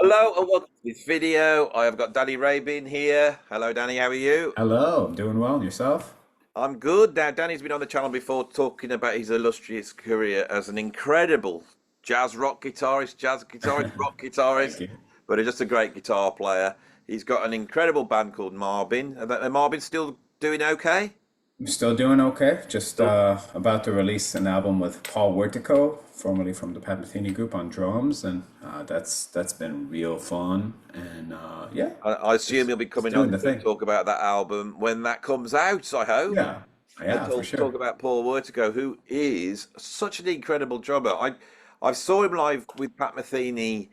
Hello and welcome to this video. I have got Dani Rabin here. Hello, Danny. How are you? Hello, I'm doing well. And yourself? I'm good. Now, Danny's been on the channel before talking about his illustrious career as an incredible jazz guitarist, rock Thank guitarist, you. but he's just a great guitar player. He's got an incredible band called Marbin. And Marbin's still doing okay? I'm still doing okay. Just about to release an album with Paul Wertico, formerly from the Pat Metheny Group, on drums, and that's been real fun. And yeah, I assume just he'll be just coming doing on the to thing. talk about that album when that comes out, I hope. Yeah, And yeah, for talk sure. about Paul Wertico, who is such an incredible drummer. I saw him live with Pat Metheny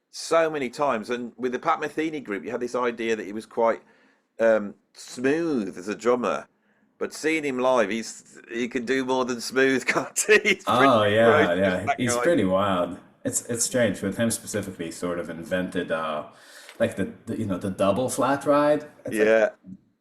so many times, and with the Pat Metheny group, you had this idea that he was quite smooth as a drummer, but seeing him live, he can do more than smooth, can't he? He's pretty Oh yeah, ferocious, yeah. that He's guy. pretty wild. It's strange with him specifically. He sort of invented like the the double flat ride. Yeah,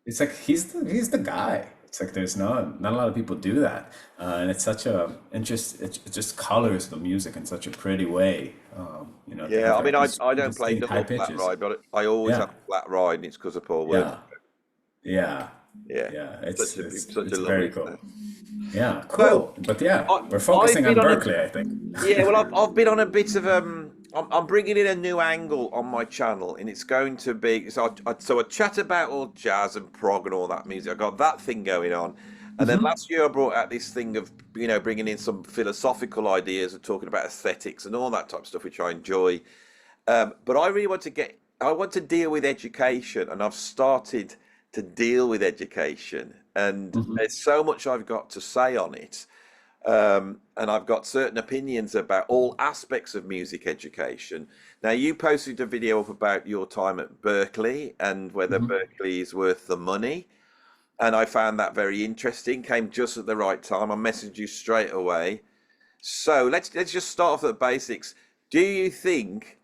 It's like he's the guy. It's like there's not a lot of people do that, and it's such a interest. It just colors the music in such a pretty way. To yeah. have I mean, like these I really don't play distinct high double flat pitches. ride, but I always have Yeah, a flat ride, and it's because of Paul Wertico. yeah, yeah, Yeah, yeah. such a such a It's lovely very cool. player. Yeah, So. cool. But yeah, I, we're I've focusing been on on a Berkeley, I think. yeah. Well, I've been on a bit of I'm bringing in a new angle on my channel, and it's going to be so I chat about all jazz and prog and all that music. I got that thing going on, and then Hmm. last year I brought out this thing of bringing in some philosophical ideas and talking about aesthetics and all that type of stuff, which I enjoy. But I really want to I want to deal with education, and I've started to deal with education, and Hmm. there's so much I've got to say on it. And I've got certain opinions about all aspects of music education. Now, you posted a video up about your time at Berkeley and whether Hmm. Berkeley is worth the money. And I found that very interesting. Came just at the right time. I messaged you straight away. So let's just start off at the basics. Do you think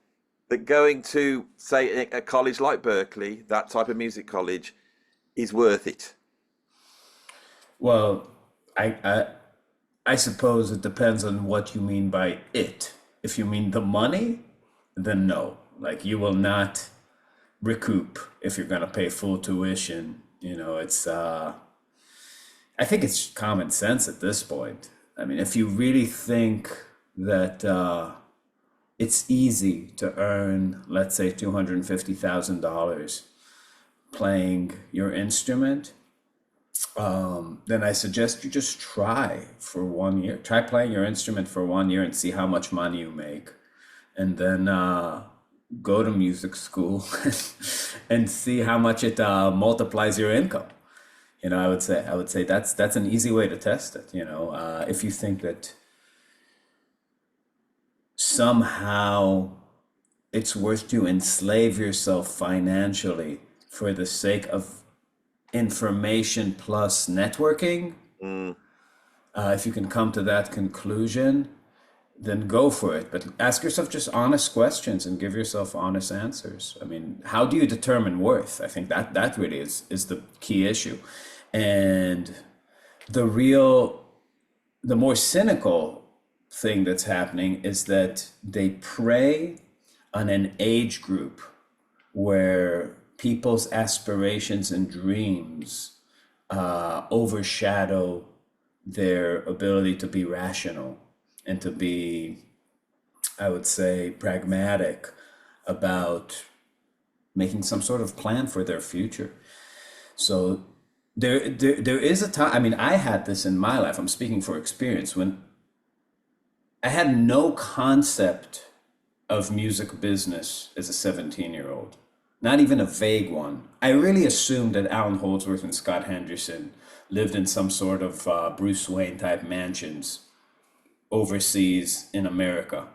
that going to, say, a college like Berkeley, that type of music college, is worth it? Well, I, I I suppose it depends on what you mean by it. If you mean the money, then no. Like you will not recoup if you're gonna pay full tuition. It's I think it's common sense at this point. I mean, if you really think that it's easy to earn, let's say, $250,000 playing your instrument, then I suggest you just try for 1 year. Try playing your instrument for 1 year and see how much money you make. And then go to music school and see how much it multiplies your income. I would say that's an easy way to test it. If you think that somehow it's worth to enslave yourself financially for the sake of information plus networking, Mm. if you can come to that conclusion, then go for it. But ask yourself just honest questions and give yourself honest answers. I mean, how do you determine worth? I think that really is the key issue. And the real, the more cynical thing that's happening is that they prey on an age group where people's aspirations and dreams overshadow their ability to be rational and to be, I would say, pragmatic about making some sort of plan for their future. So there is a time. I mean, I had this in my life. I'm speaking for experience when I had no concept of music business as a 17-year-old, not even a vague one. I really assumed that Alan Holdsworth and Scott Henderson lived in some sort of Bruce Wayne type mansions overseas in America.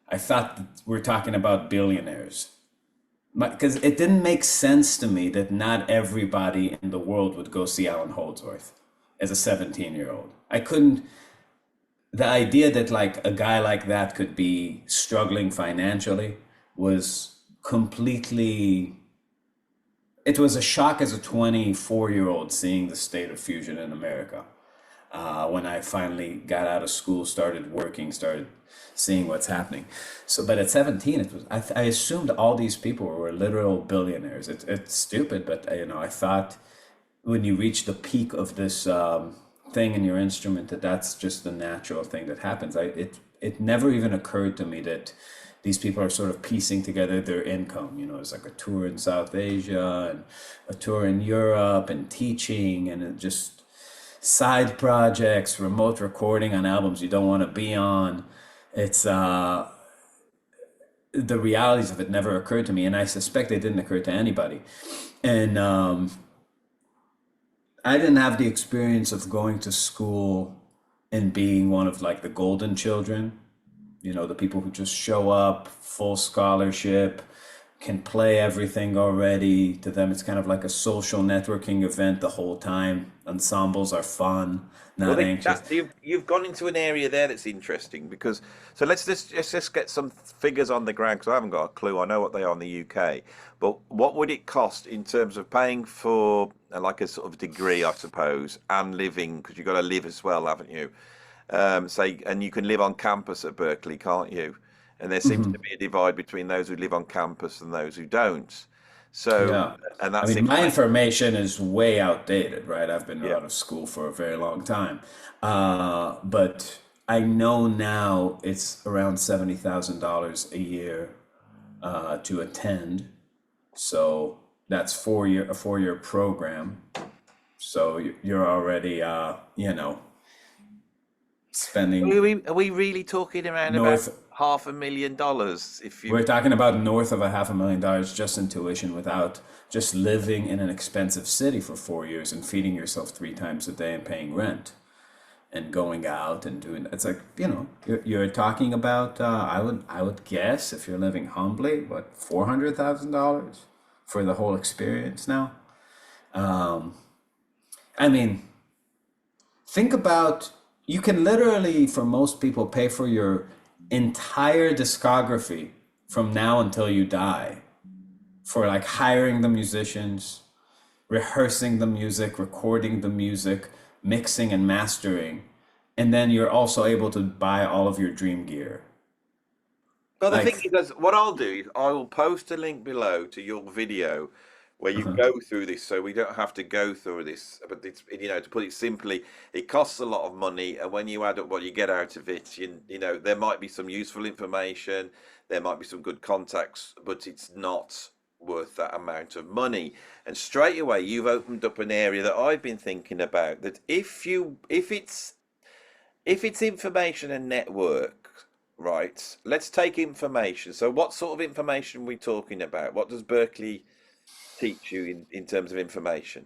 I thought that we're talking about billionaires. Because it didn't make sense to me that not everybody in the world would go see Alan Holdsworth as a 17-year-old. I couldn't, the idea that like a guy like that could be struggling financially was completely, it was a shock as a 24-year-old seeing the state of fusion in America. when I finally got out of school, started working, started seeing what's happening. So, but at 17, it was I assumed all these people were literal billionaires. It's stupid, but I thought when you reach the peak of this thing in your instrument, that's just the natural thing that happens. It never even occurred to me that these people are sort of piecing together their income. It's like a tour in South Asia and a tour in Europe and teaching and it just side projects, remote recording on albums you don't want to be on. It's the realities of it never occurred to me, and I suspect they didn't occur to anybody. And I didn't have the experience of going to school and being one of like the golden children, the people who just show up, full scholarship, can play everything already. To them, it's kind of like a social networking event the whole time. Ensembles are fun, Well, not anxious. you've gone into an area there that's interesting because so let's just get some figures on the ground because I haven't got a clue. I know what they are in the UK, but what would it cost in terms of paying for like a sort of degree, I suppose, and living because you've got to live as well, haven't you? Say, and you can live on campus at Berkeley, can't you? And there seems to be a divide between those who live on campus and those who don't. So, Yeah. and I that's mean, my information. information is way outdated, right? I've been Yeah. out of school for a very long time. But I know now it's around $70,000 a year to attend. So that's a 4-year program. So you're already, spending Are we really talking around about north. $500,000 if We're you talking about north of a $500,000 just in tuition without just living in an expensive city for 4 years and feeding yourself 3 times a day and paying rent and going out and doing it's like you're talking about I would guess if you're living humbly what $400,000 for the whole experience now. I mean, think about you can literally for most people pay for your entire discography from now until you die for like hiring the musicians, rehearsing the music, recording the music, mixing and mastering, and then you're also able to buy all of your dream gear. Well, the thing Like, is, what I'll do is I will post a link below to your video where you uh-huh. go through this, so we don't have to go through this. But to put it simply, it costs a lot of money, and when you add up what you get out of it, there might be some useful information, there might be some good contacts, but it's not worth that amount of money. And straight away, you've opened up an area that I've been thinking about. That if it's information and network, right? Let's take information. So, what sort of information are we talking about? What does Berkeley teach you in terms of information?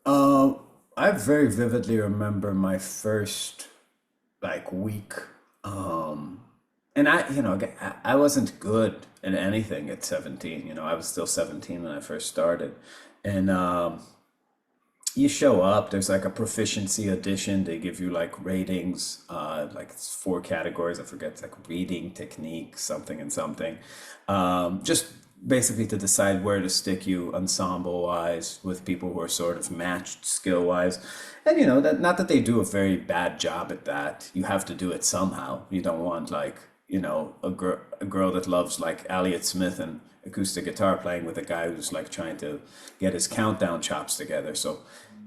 um I very vividly remember my first like week. And I wasn't good at anything at 17. I was still 17 when I first started. And you show up, there's like a proficiency edition. They give you like ratings, like it's 4 categories. I forget, it's like reading, technique, something and something. Just basically to decide where to stick you ensemble wise with people who are sort of matched skill wise. And that not that they do a very bad job at that. You have to do it somehow. You don't want like, a girl that loves like Elliott Smith and acoustic guitar playing with a guy who's like trying to get his countdown chops together. So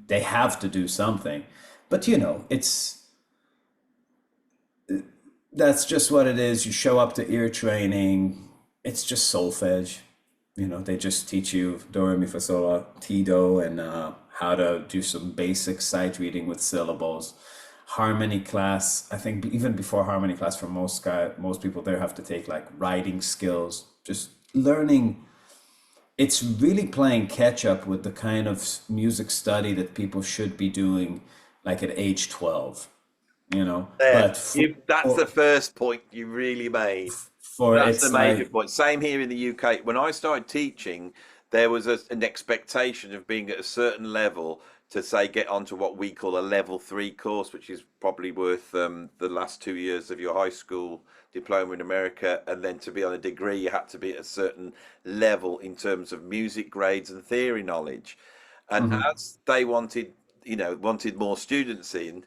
they have to do something. But it's that's just what it is. You show up to ear training. It's just solfege. They just teach you do re mi fa sol la ti do and how to do some basic sight reading with syllables. Harmony class. I think even before harmony class, for most people there have to take like writing skills. Just learning. It's really playing catch up with the kind of music study that people should be doing, like at age 12. There, But that's the first point you really made. for That's the it's major like. point. Same here in the UK. When I started teaching, there was an expectation of being at a certain level to say get onto what we call a level 3 course, which is probably worth the last 2 years of your high school diploma in America. And then to be on a degree, you had to be at a certain level in terms of music grades and theory knowledge. And Mhm. as they wanted more students in,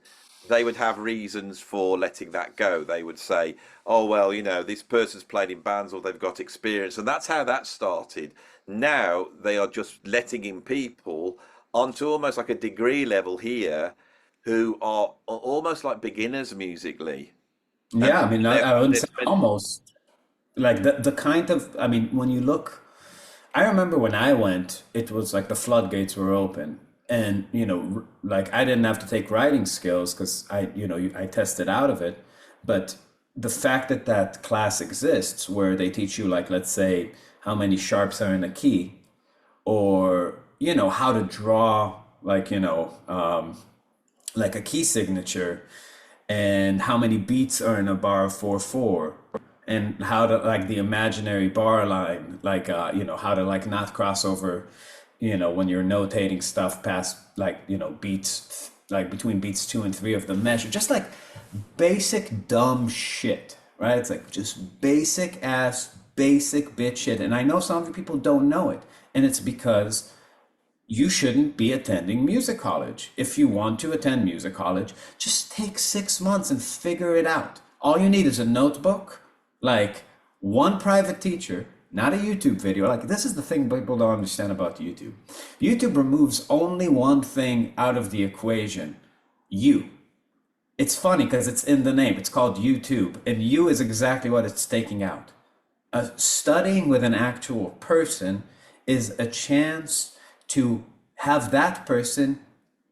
they would have reasons for letting that go. They would say, oh, well, this person's played in bands or they've got experience. And that's how that started. Now they are just letting in people onto almost like a degree level here who are almost like beginners musically. And Yeah, I mean, they're, I wouldn't they're say spending, almost. Like the kind of, I mean, when you look, I remember when I went, it was like the floodgates were open. And, like I didn't have to take writing skills because I tested out of it. But the fact that that class exists where they teach you, like, let's say, how many sharps are in a key, or, how to draw, like, like a key signature, and how many beats are in a bar of 4/4, and how to, like, the imaginary bar line, like, how to, like, not cross over, when you're notating stuff past, like, beats, like between beats 2 and 3 of the measure, just like basic dumb shit, right? It's like just basic ass basic bitch shit, and I know some of you people don't know it, and it's because you shouldn't be attending music college. If you want to attend music college, just take 6 months and figure it out. All you need is a notebook, like one private teacher, not a YouTube video. Like, this is the thing people don't understand about YouTube. YouTube removes only one thing out of the equation: you. It's funny because it's in the name. It's called YouTube, and you is exactly what it's taking out. Studying with an actual person is a chance to have that person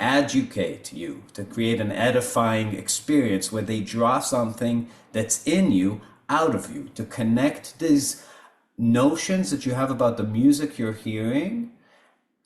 educate you, to create an edifying experience where they draw something that's in you out of you, to connect these notions that you have about the music you're hearing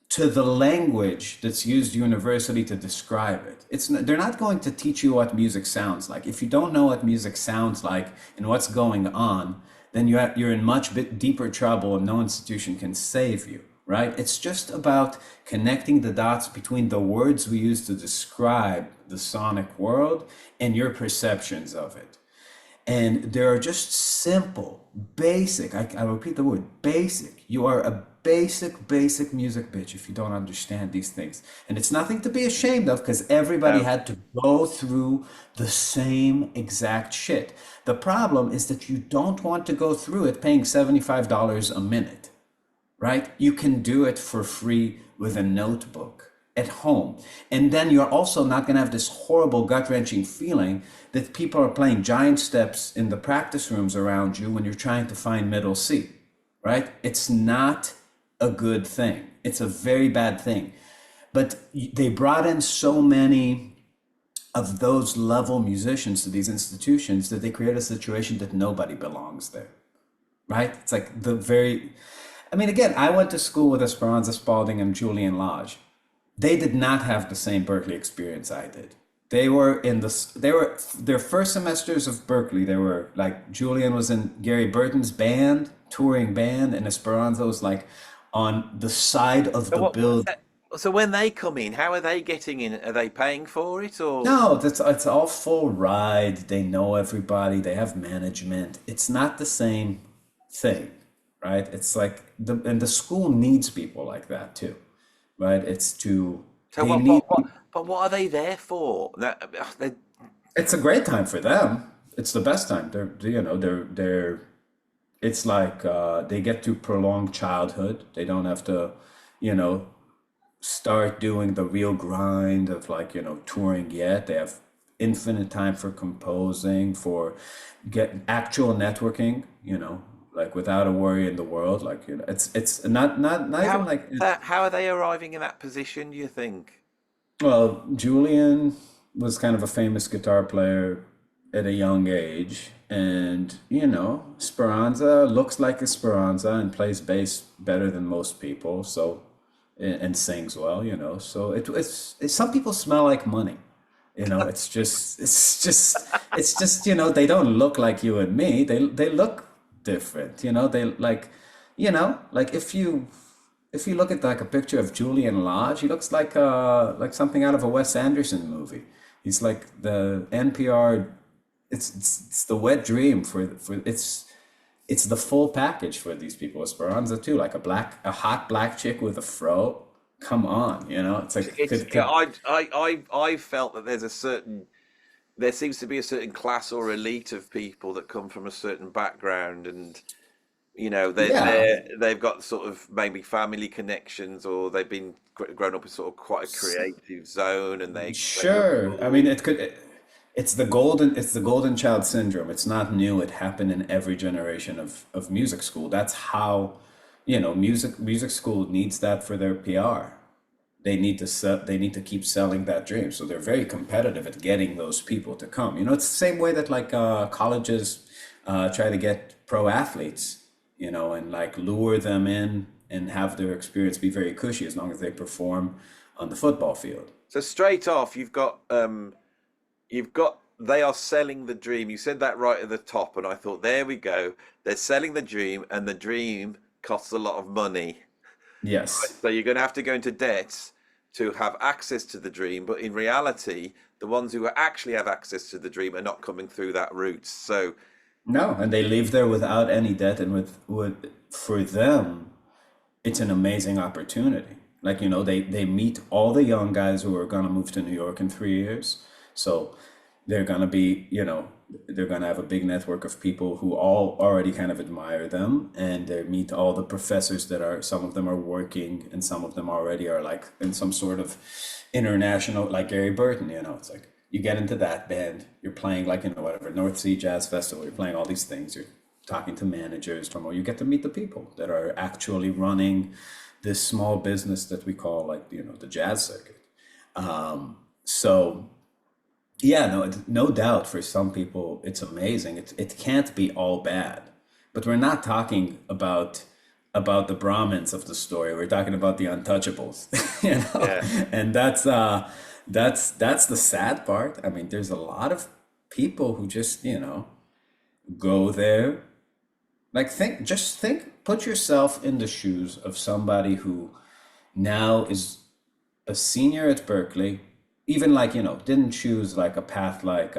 to the language that's used universally to describe it. They're not going to teach you what music sounds like. If you don't know what music sounds like and what's going on, then you're in much bit deeper trouble, and no institution can save you, right? It's just about connecting the dots between the words we use to describe the sonic world and your perceptions of it. And there are just simple, basic, I repeat the word, basic. You are a basic music bitch if you don't understand these things. And it's nothing to be ashamed of because everybody um, had to go through the same exact shit. The problem is that you don't want to go through it paying $75 a minute, right? You can do it for free with a notebook at home. And then you're also not going to have this horrible gut-wrenching feeling that people are playing giant steps in the practice rooms around you when you're trying to find middle C, right? It's not a good thing. It's a very bad thing. But they brought in so many of those level musicians to these institutions that they create a situation that nobody belongs there, right? It's like I mean, again, I went to school with Esperanza Spalding and Julian Lage. They did not have the same Berklee experience I did. They were their first semesters of Berklee. They were like, Julian was in Gary Burton's band, touring band, and Esperanza was like on the side of so the build. so when they come in, how are they getting in? Are they paying for it or? No, it's all full ride. They know everybody. They have management. It's not the same thing, right? It's like and the school needs people like that too, right? So They what? need. But what are they there for? It's a great time for them. It's the best time. It's like they get to prolong childhood. They don't have to, you know, start doing the real grind of, like, touring yet. They have infinite time for composing, for get actual networking, like without a worry in the world. Like, it's not even How like, how are they arriving in that position, do you think? well, Julian was kind of a famous guitar player at a young age, and Speranza looks like Esperanza and plays bass better than most people, so and sings well, so it's some people smell like money. It's just they don't look like you and me. They look different. They like if you look at like a picture of Julian Lodge, he looks like something out of a Wes Anderson movie. He's like the NPR. It's the wet dream for it's the full package for these people. Esperanza too, like a hot black chick with a fro. Come on, it's like It's could I felt that there's a certain there seems to be a certain class or elite of people that come from a certain background, and Yeah. they've got sort of maybe family connections, or they've been grown up in sort of quite a creative zone, and they love Sure. I mean, school. it's the golden child syndrome. It's not new. It happened in every generation of music school. That's how, music school needs that for their PR. They need to keep selling that dream. So they're very competitive at getting those people to come. It's the same way that like colleges try to get pro athletes, and like lure them in and have their experience be very cushy as long as they perform on the football field. So straight off, you've got they are selling the dream. You said that right at the top, and I thought, there we go. They're selling the dream, and the dream costs a lot of money. Yes. So you're going to have to go into debt to have access to the dream. But in reality, the ones who actually have access to the dream are not coming through that route. So No, and they live there without any debt, and with for them, it's an amazing opportunity. Like, they meet all the young guys who are gonna move to New York in 3 years. So they're gonna be, they're gonna have a big network of people who all already kind of admire them, and they meet all the professors that are, some of them are working, and some of them already are like in some sort of international, like Gary Burton, it's like you get into that band, you're playing like, whatever, North Sea Jazz Festival, you're playing all these things, you're talking to managers, you get to meet the people that are actually running this small business that we call like, the jazz circuit. So yeah, no doubt for some people it's amazing. It can't be all bad, but we're not talking about the Brahmins of the story. We're talking about the untouchables, yeah, and that's the sad part. I mean, there's a lot of people who just go there. Like, put yourself in the shoes of somebody who now is a senior at Berkeley, even like, didn't choose like a path like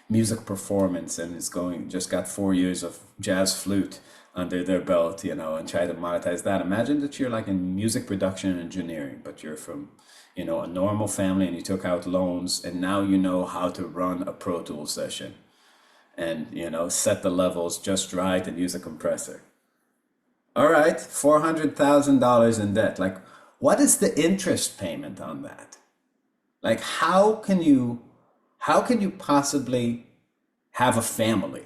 music performance, and is just got 4 years of jazz flute under their belt, and try to monetize that. Imagine that you're like in music production and engineering, but you're from, a normal family, and you took out loans, and now you know how to run a Pro Tools session, and set the levels just right and use a compressor. All right, $400,000 in debt. Like, what is the interest payment on that? Like, how can you possibly have a family?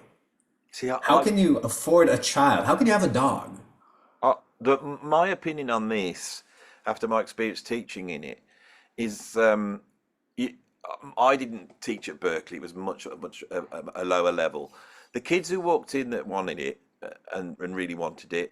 see, How can you afford a child? How can you have a dog? my opinion on this, after my experience teaching in it, is you, I didn't teach at Berkeley. It was much a lower level. The kids who walked in that wanted it and really wanted it,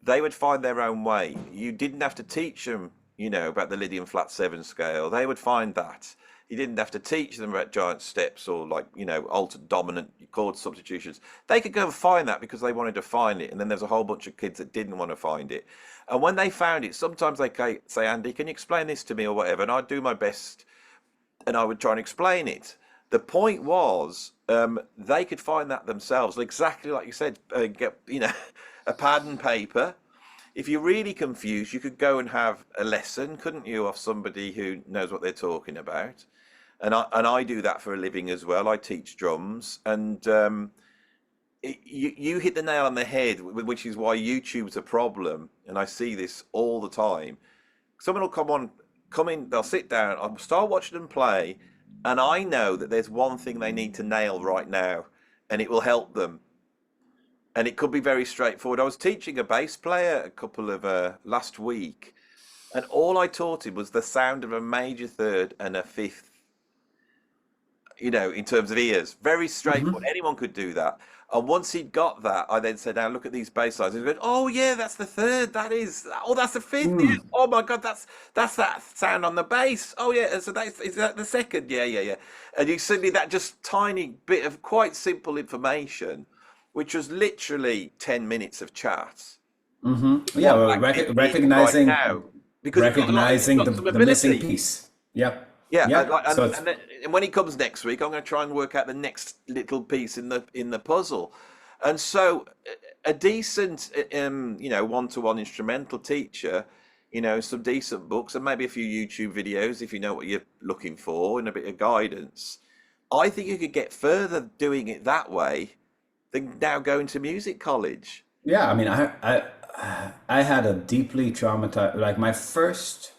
they would find their own way. You didn't have to teach them, about the Lydian flat seven scale. They would find that. You didn't have to teach them about giant steps or like, altered dominant chord substitutions. They could go and find that because they wanted to find it. And then there's a whole bunch of kids that didn't want to find it. And when they found it, sometimes they say, Andy, can you explain this to me or whatever? And I'd do my best and I would try and explain it. The point was, they could find that themselves, exactly like you said. Get a pad and paper. If you're really confused, you could go and have a lesson, couldn't you, of somebody who knows what they're talking about. And I do that for a living as well. I teach drums, and you hit the nail on the head, which is why YouTube's a problem. And I see this all the time. Someone will come in, they'll sit down, I'll start watching them play, and I know that there's one thing they need to nail right now, and it will help them. And it could be very straightforward. I was teaching a bass player a couple of last week, and all I taught him was the sound of a major third and a fifth, in terms of ears. Very straightforward. Anyone could do that. And once he'd got that, I then said, now look at these bass lines. And he goes, oh yeah, that's the third. That's the fifth. Yeah. Oh my God, that's that sound on the bass. Oh yeah, so is that the second? Yeah, yeah, yeah. And you suddenly, that just tiny bit of quite simple information, which was literally 10 minutes of chat. Yeah, What well, that kid needs right recognizing now. Because he's recognizing got the some the missing ability. piece. Yep. Yeah, Yep. So and then, and when he comes next week, I'm going to try and work out the next little piece in the puzzle. And so, a decent, one-to-one instrumental teacher, some decent books and maybe a few YouTube videos if you know what you're looking for and a bit of guidance. I think you could get further doing it that way than now going to music college. Yeah, I mean, I had a deeply traumatized, like my first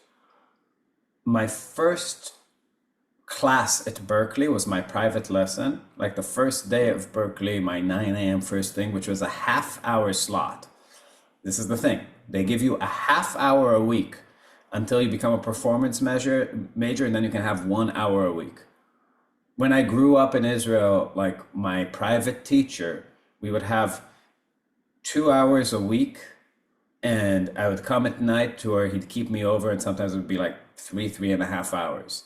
class at Berkeley was my private lesson. Like the first day of Berkeley, my 9 a.m. first thing, which was a half-hour slot. This is the thing. They give you a half hour a week until you become a performance major, and then you can have 1 hour a week. When I grew up in Israel, like my private teacher, we would have 2 hours a week, and I would come at night to where he'd keep me over, and sometimes it would be like 3.5 hours.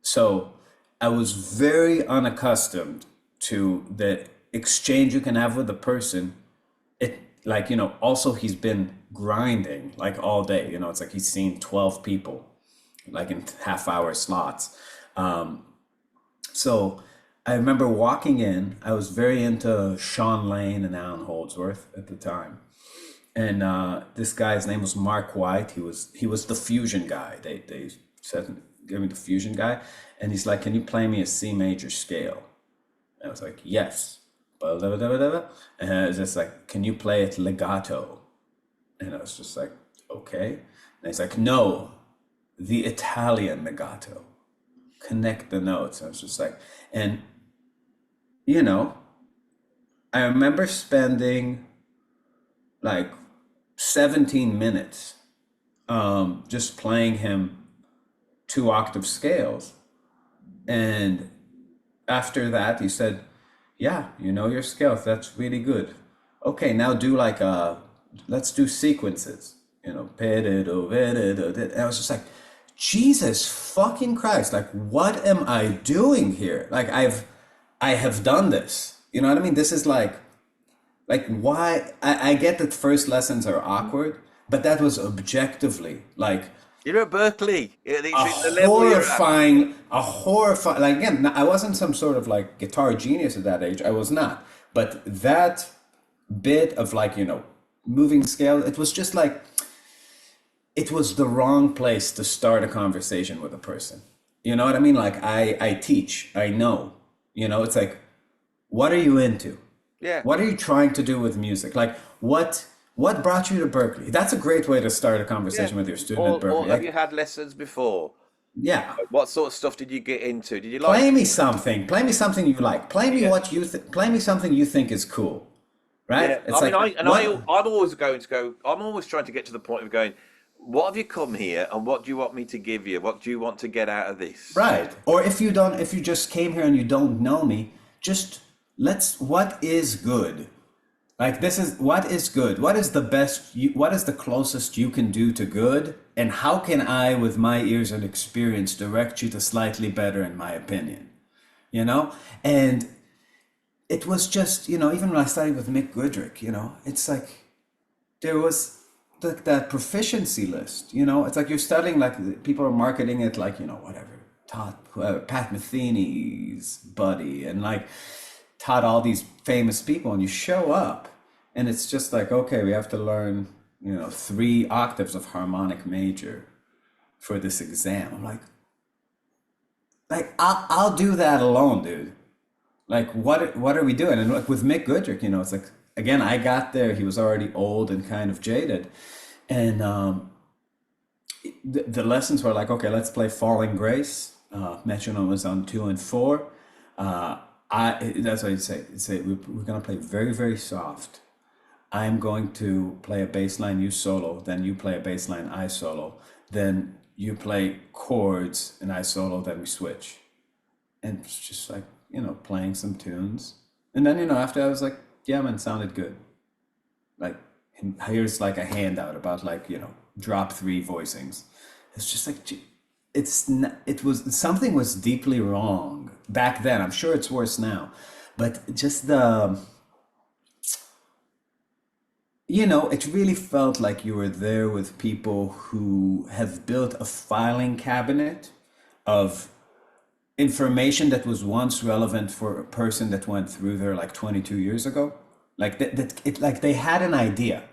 So I was very unaccustomed to the exchange you can have with a person. It like, also he's been grinding like all day. It's like he's seen 12 people like in half-hour slots. So I remember walking in. I was very into Sean Lane and Alan Holdsworth at the time. And this guy's name was Mark White. He was the fusion guy. They said, give me the fusion guy. And he's like, can you play me a C major scale? And I was like, yes. And I was just like, can you play it legato? And I was just like, okay. And he's like, no, the Italian legato. Connect the notes. I was just like, and I remember spending like 17 minutes just playing him 2 octave scales. And after that, he said, yeah, you know your scales. That's really good. Okay, now let's do sequences. And I was just like, Jesus fucking Christ, like, what am I doing here? Like, I have done this. You know what I mean? This is like why? I get that first lessons are awkward, but that was objectively like You're at Berkeley. It's the level you're at. a horrifying, like, again, I wasn't some sort of like guitar genius at that age. I was not. But that bit of like, moving scale, it was just like, it was the wrong place to start a conversation with a person. You know what I mean? Like I teach, I know, it's like, what are you into? Yeah. What are you trying to do with music? Like what brought you to Berkeley? That's a great way to start a conversation with your student at Berkeley. Or have you had lessons before? Yeah. What sort of stuff did you get into? Did you like? Play me something. Play me something you like. Play me what you play me something you think is cool. Right? Yeah. It's I'm always going to go. I'm always trying to get to the point of going, what have you come here, and what do you want me to give you? What do you want to get out of this? Right. Or if you just came here and you don't know me, just what is good? Like, this is what is good. What is the best? What is the closest you can do to good? And how can I, with my ears and experience, direct you to slightly better, in my opinion? And it was just, even when I studied with Mick Goodrick, it's like there was that proficiency list. It's like you're studying, like people are marketing it like, whatever, Pat Metheny's buddy, and like taught all these famous people, and you show up and it's just like, okay, we have to learn 3 octaves of harmonic major for this exam. I'm like I'll do that alone, dude. Like what are we doing? And like with Mick Goodrick, it's like, again, I got there, he was already old and kind of jaded, and the lessons were like, okay, let's play Falling Grace. Metronome was on 2 and 4. That's what you say. We're gonna play very, very soft. I'm going to play a bass line, you solo. Then you play a bass line, I solo. Then you play chords and I solo. Then we switch. And it's just like, playing some tunes. And then, after I was like, yeah, man, sounded good. Like, here's like a handout about like, drop 3 voicings. It's just like, something was deeply wrong back then. I'm sure it's worse now, but just it really felt like you were there with people who have built a filing cabinet of information that was once relevant for a person that went through there like 22 years ago. Like like they had an idea.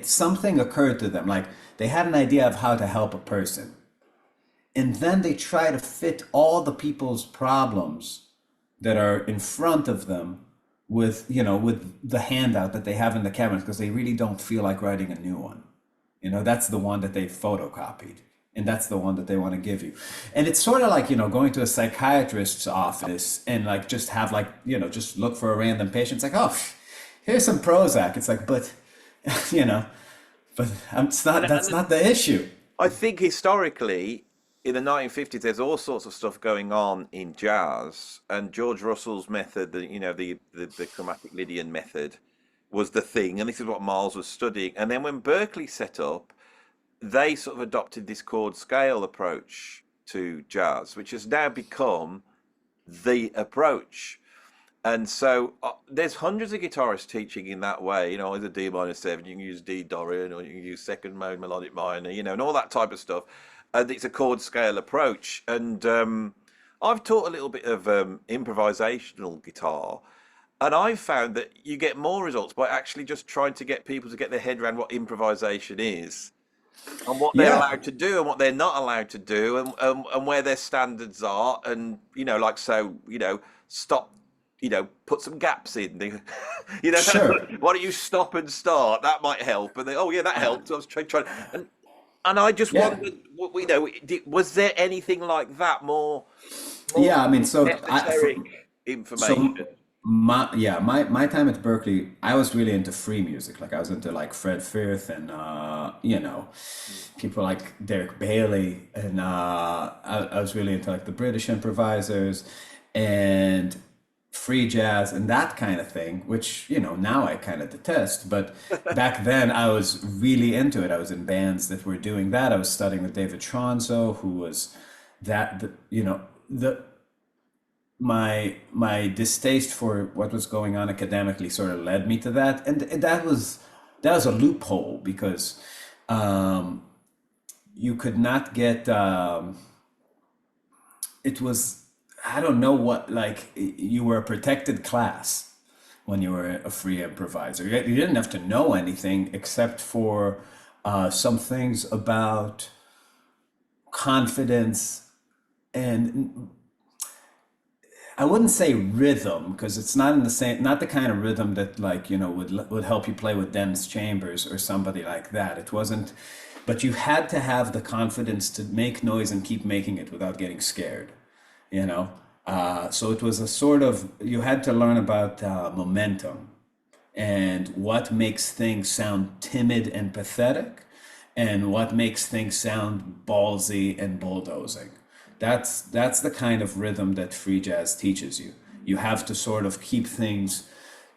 Something occurred to them. Like they had an idea of how to help a person. and then they try to fit all the people's problems that are in front of them with, with the handout that they have in the cabinet, because they really don't feel like writing a new one. That's the one that they photocopied, and that's the one that they want to give you. And it's sort of like, going to a psychiatrist's office and like just have like, just look for a random patient. It's like, oh, here's some Prozac. It's like, but, you know, but it's not, And, that's and not the issue. I think historically, in the 1950s, there's all sorts of stuff going on in jazz, and George Russell's method, the chromatic Lydian method, was the thing, and this is what Miles was studying. And then when Berkeley set up, they sort of adopted this chord scale approach to jazz, which has now become the approach. And so there's hundreds of guitarists teaching in that way. With a D minor 7, you can use D Dorian, or you can use second mode melodic minor, and all that type of stuff. And it's a chord scale approach. And I've taught a little bit of improvisational guitar, and I've found that you get more results by actually just trying to get people to get their head around what improvisation is, and what they're Yeah, allowed to do and what they're not allowed to do, and where their standards are, and like, so stop, put some gaps in the, sure. why don't you stop and start, that might help, and they, oh yeah, that helped, I was trying, and I just Yeah. wondered, was there anything like that, more Yeah, I mean, esoteric information? so my time at Berkeley, I was really into free music. Like I was into like Fred Firth and people like Derek Bailey, and I was really into like the British improvisers and free jazz and that kind of thing, which now I kind of detest. But back then I was really into it. I was in bands that were doing that. I was studying with David Tronzo, who was the my distaste for what was going on academically sort of led me to that, and that was a loophole, because you could not get it was, I don't know what, like you were a protected class when you were a free improviser. You didn't have to know anything except for some things about confidence, and I wouldn't say rhythm, because it's not in the same, not the kind of rhythm that like would help you play with Dennis Chambers or somebody like that. It wasn't, but you had to have the confidence to make noise and keep making it without getting scared. You know, so it was a sort of, you had to learn about momentum and what makes things sound timid and pathetic, and what makes things sound ballsy and bulldozing. That's the kind of rhythm that free jazz teaches you. You have to sort of keep things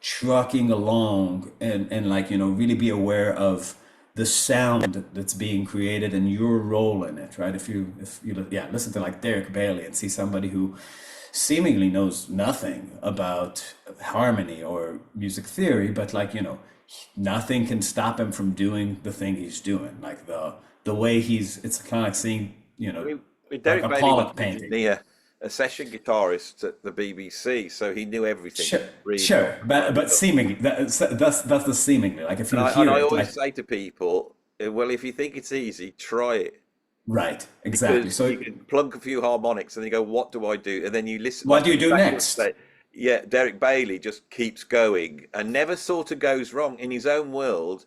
trucking along, and like really be aware of the sound that's being created and your role in it, right? If you listen to like Derek Bailey and see somebody who seemingly knows nothing about harmony or music theory, but like nothing can stop him from doing the thing he's doing. Like the way it's kind of like seeing I mean, like Derek a Bailey was Pollock painting. originally a session guitarist at the BBC, so he knew everything. Sure, Read sure, but seemingly that's the seemingly, like if And you I, and hear I it, always like say to people, well, if you think it's easy, try it. right, exactly. Because So you can plug a few harmonics and then you go, what do I do? And then you listen, what like do you do exactly what you next? say. Yeah, Derek Bailey just keeps going and never sort of goes wrong. In his own world,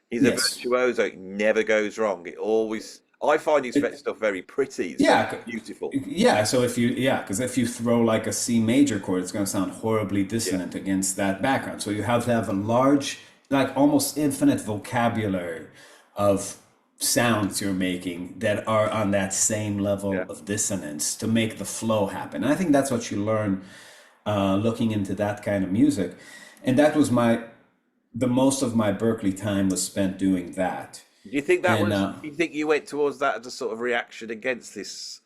he's a Yes. virtuoso. It never goes wrong. It always, I find his stuff very pretty. It's very Yeah, beautiful. yeah. So because if you throw like a C major chord, it's going to sound horribly Yeah. dissonant against that background. So you have to have a large, like almost infinite vocabulary of sounds you're making that are on that same level Yeah. of dissonance to make the flow happen. And I think that's what you learn looking into that kind of music. And that was the most of my Berkeley time was spent doing that. Do you think that And was, do you think you went towards that as a sort of reaction against this?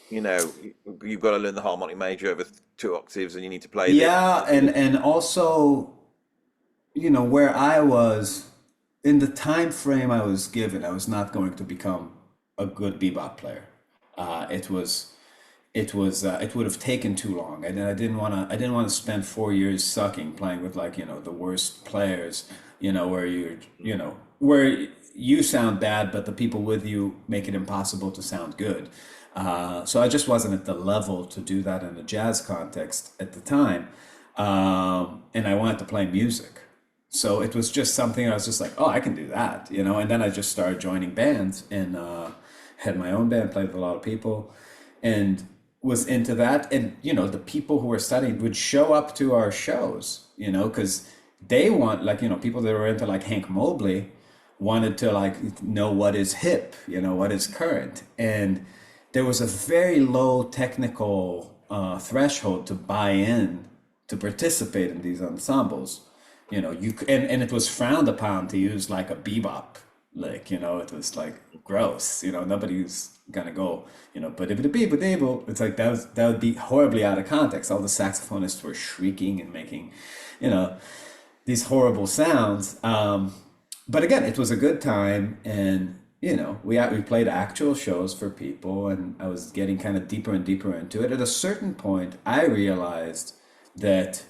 You've got to learn the harmonic major over 2 octaves and you need to play this. yeah, and also, where I was in the time frame I was given, I was not going to become a good bebop player. It was it would have taken too long, and I didn't want to spend 4 years sucking playing with like the worst players where where you sound bad, but the people with you make it impossible to sound good. So I just wasn't at the level to do that in a jazz context at the time. And I wanted to play music. So it was just something I was just like, oh, I can do that, and then I just started joining bands and had my own band, played with a lot of people and was into that. And, the people who were studying would show up to our shows, because they want, like, people that were into like Hank Mobley wanted to like know what is hip, what is current. And there was a very low technical threshold to buy in, to participate in these ensembles. And it was frowned upon to use like a bebop lick, it was like gross, nobody was gonna go, but if it be able, it's like that would be horribly out of context. All the saxophonists were shrieking and making, these horrible sounds. But again, it was a good time, and we played actual shows for people, and I was getting kind of deeper and deeper into it. At a certain point, I realized that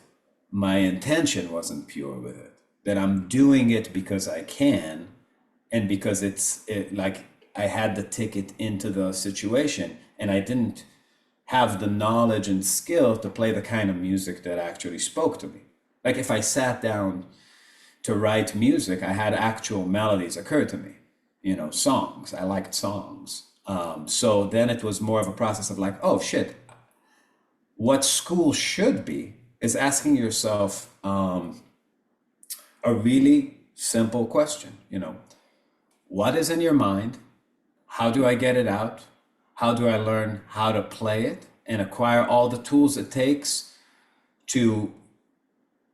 my intention wasn't pure with it, that I'm doing it because I can, and because like I had the ticket into the situation, and I didn't have the knowledge and skill to play the kind of music that actually spoke to me. Like if I sat down to write music, I had actual melodies occur to me, songs. I liked songs. So then it was more of a process of like, oh shit, what school should be is asking yourself a really simple question, what is in your mind? How do I get it out? How do I learn how to play it and acquire all the tools it takes to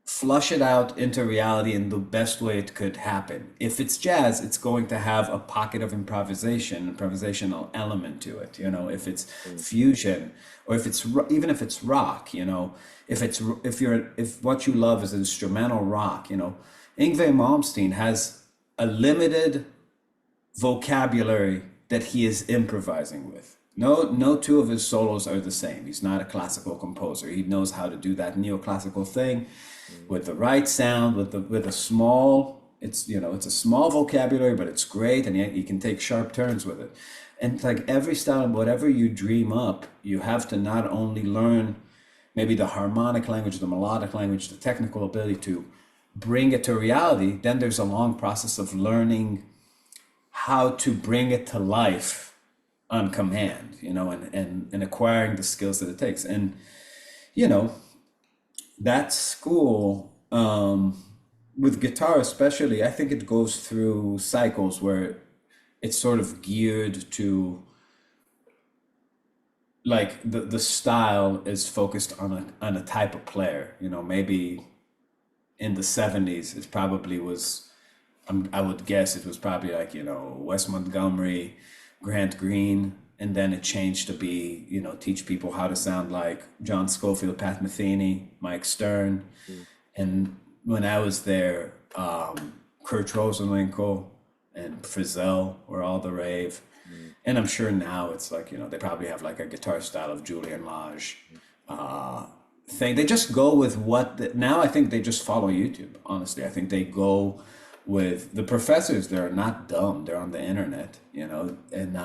flush it out into reality in the best way it could happen? If it's jazz, it's going to have a pocket of improvisational element to it. If it's fusion, or even if it's rock, if what you love is instrumental rock, Yngwie Malmsteen has a limited vocabulary that he is improvising with. No two of his solos are the same. He's not a classical composer. He knows how to do that neoclassical thing with the right sound, with a small, it's a small vocabulary, but it's great, and yet you can take sharp turns with it. And like every style, whatever you dream up, you have to not only learn maybe the harmonic language, the melodic language, the technical ability to bring it to reality. Then there's a long process of learning how to bring it to life on command, and acquiring the skills that it takes. And, that school, with guitar especially, I think it goes through cycles where it's sort of geared to, like the style is focused on a type of player, maybe in the 70s, it probably was, I would guess it was probably like, Wes Montgomery, Grant Green, and then it changed to be, teach people how to sound like John Scofield, Pat Metheny, Mike Stern. And when I was there, Kurt Rosenwinkel and Frizzell were all the rave. And I'm sure now it's like, they probably have like a guitar style of Julian Lage thing. They just go with now I think they just follow YouTube, honestly. I think they go with the professors. They're not dumb. They're on the internet, and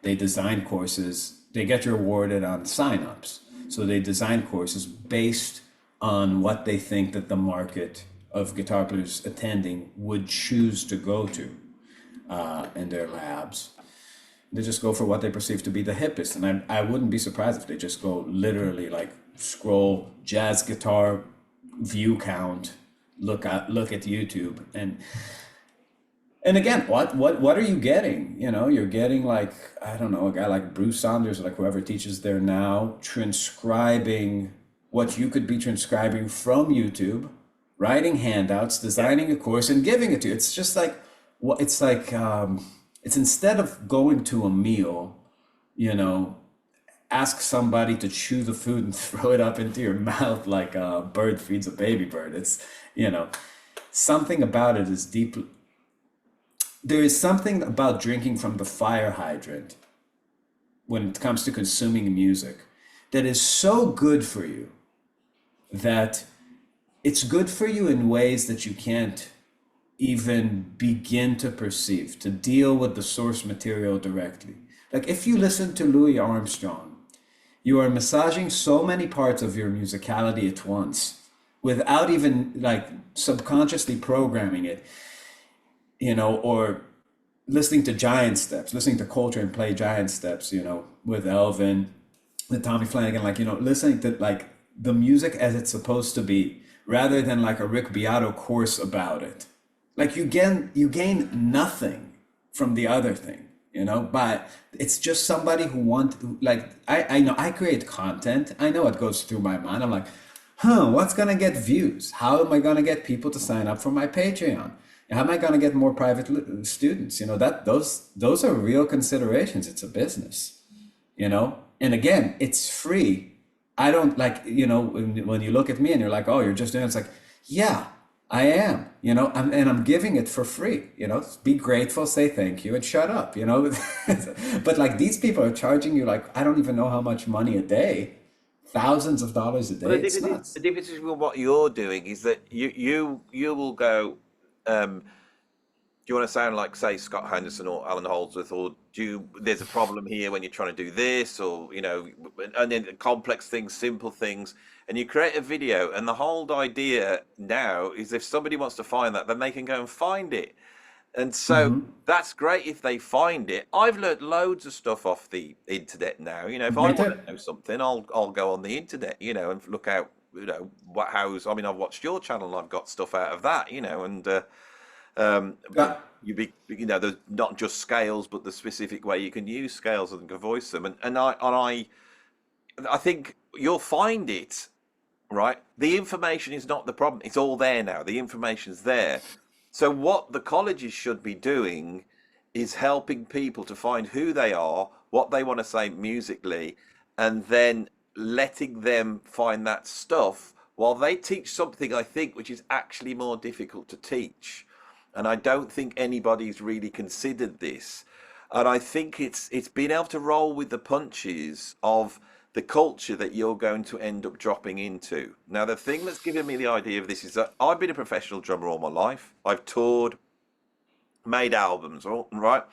they design courses. They get you awarded on signups. So they design courses based on what they think that the market of guitar players attending would choose to go to in their labs. They just go for what they perceive to be the hippest. And I wouldn't be surprised if they just go literally like scroll jazz guitar view count, look at YouTube, and again, what are you getting? You're getting like, I don't know, a guy like Bruce Saunders, or like whoever teaches there now, transcribing what you could be transcribing from YouTube, writing handouts, designing a course, and giving it to you. It's just like, it's instead of going to a meal, ask somebody to chew the food and throw it up into your mouth like a bird feeds a baby bird. It's, something about it is deeply, there is something about drinking from the fire hydrant when it comes to consuming music that is so good for you that it's good for you in ways that you can't even begin to perceive, to deal with the source material directly. Like if you listen to Louis Armstrong, you are massaging so many parts of your musicality at once without even like subconsciously programming it, or listening to Giant Steps, listening to Coltrane play Giant Steps, with Elvin, with Tommy Flanagan, like, listening to like the music as it's supposed to be, rather than like a Rick Beato course about it. Like you gain nothing from the other thing, but it's just somebody who like I know I create content. I know what goes through my mind. I'm like, what's gonna get views? How am I gonna get people to sign up for my Patreon? How am I gonna get more private students? That those are real considerations. It's a business, and again, it's free. I don't like, when you look at me and you're like, oh, you're just doing it. It's like, yeah, I am, and I'm giving it for free, be grateful, say thank you, and shut up, but like these people are charging you like, I don't even know how much money a day, thousands of dollars a But day. It's the nuts. difference with what you're doing is that you will go. Do you want to sound like, say, Scott Henderson or Alan Holdsworth, or there's a problem here when you're trying to do this, or, and then complex things, simple things, and you create a video, and the whole idea now is if somebody wants to find that, then they can go and find it. And so that's great if they find it. I've learned loads of stuff off the internet now. If I Me want too. to know something, I'll go on the internet, and look out, I mean, I've watched your channel and I've got stuff out of that, and um, Yeah. there's not just scales, but the specific way you can use scales and can voice them. And I think you'll find it, right? The information is not the problem. It's all there now. The information's there. So what the colleges should be doing is helping people to find who they are, what they want to say musically, and then letting them find that stuff while they teach something, I think, which is actually more difficult to teach. And I don't think anybody's really considered this. And I think it's being able to roll with the punches of the culture that you're going to end up dropping into. Now, the thing that's given me the idea of this is that I've been a professional drummer all my life. I've toured, made albums, right?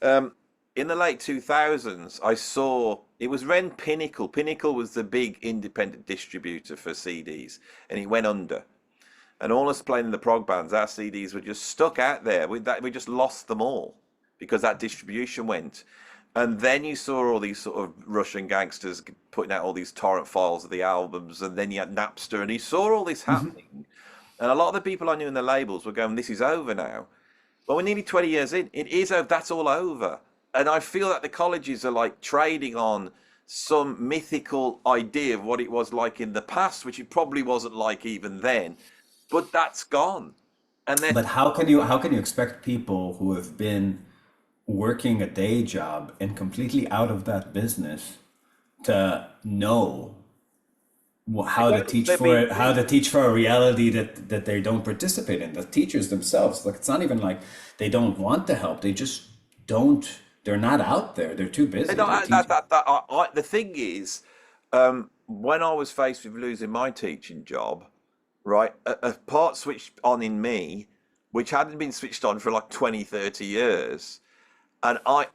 Um, in the late 2000s, I saw it was when Pinnacle was the big independent distributor for CDs, and it went under. And all us playing in the prog bands, our CDs were just stuck out there. We just lost them all because that distribution went. And then you saw all these sort of Russian gangsters putting out all these torrent files of the albums, and then you had Napster, and you saw all this happening. And a lot of the people I knew in the labels were going, "This is over now." Well, we're nearly 20 years in. It is over. That's all over. And I feel that the colleges are like trading on some mythical idea of what it was like in the past, which it probably wasn't like even then. But that's gone. And then But how can you expect people who have been working a day job and completely out of that business to know they how to don't, teach they're for being it, how to teach for a reality that they don't participate in? The teachers themselves, like, it's not even like they don't want to help, they just don't, they're not out there, they're too they busy, don't, they're teaching. the thing is, when I was faced with losing my teaching job, right, a part switched on in me, which hadn't been switched on for like 20, 30 years. And I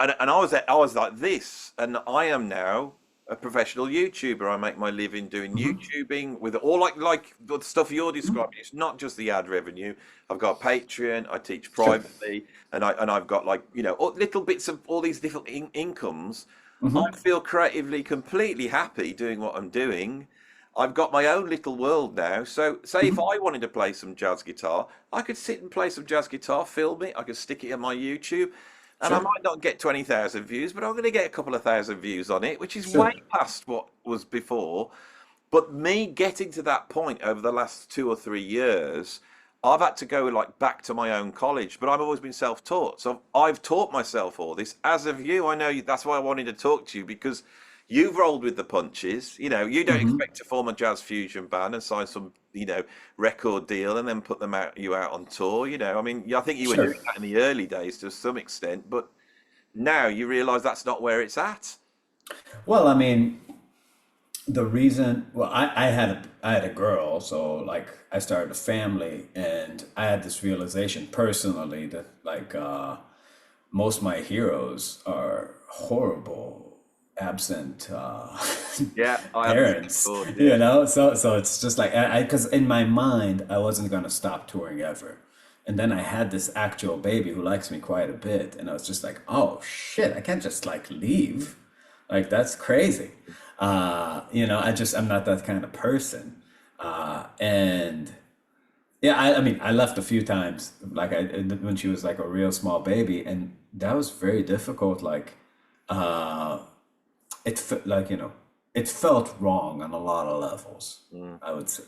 was like this, and I am now a professional YouTuber. I make my living doing YouTubing with all like the stuff you're describing. It's not just the ad revenue. I've got Patreon. I teach Sure. privately, and I've got like little bits of all these different incomes. I feel creatively completely happy doing what I'm doing. I've got my own little world now. So, say if I wanted to play some jazz guitar, I could sit and play some jazz guitar, film it, I could stick it on my YouTube, and I Sure. might not get 20,000 views, but I'm going to get a couple of thousand views on it, which is way Sure. past what was before. But me getting to that point over the last 2 or 3 years, I've had to go like back to my own college, but I've always been self-taught. So I've taught myself all this. As of you, I know that's why I wanted to talk to you because you've rolled with the punches. You don't expect to form a jazz fusion band and sign some, record deal and then put you out on tour. I mean, I think you were Sure. doing that in the early days to some extent, but now you realize that's not where it's at. Well, I mean, the reason, well, I had a girl, so like I started a family, and I had this realization personally that like most of my heroes are horrible absent Yeah, I understand. parents, Course, you yeah. know. So it's just like I because in my mind I wasn't gonna stop touring ever, and then I had this actual baby who likes me quite a bit, and I was just like, oh shit, I can't just like leave, like that's crazy. I'm not that kind of person, and yeah, I mean, I left a few times, like when she was like a real small baby, and that was very difficult. Like, uh, like it felt wrong on a lot of levels. Mm.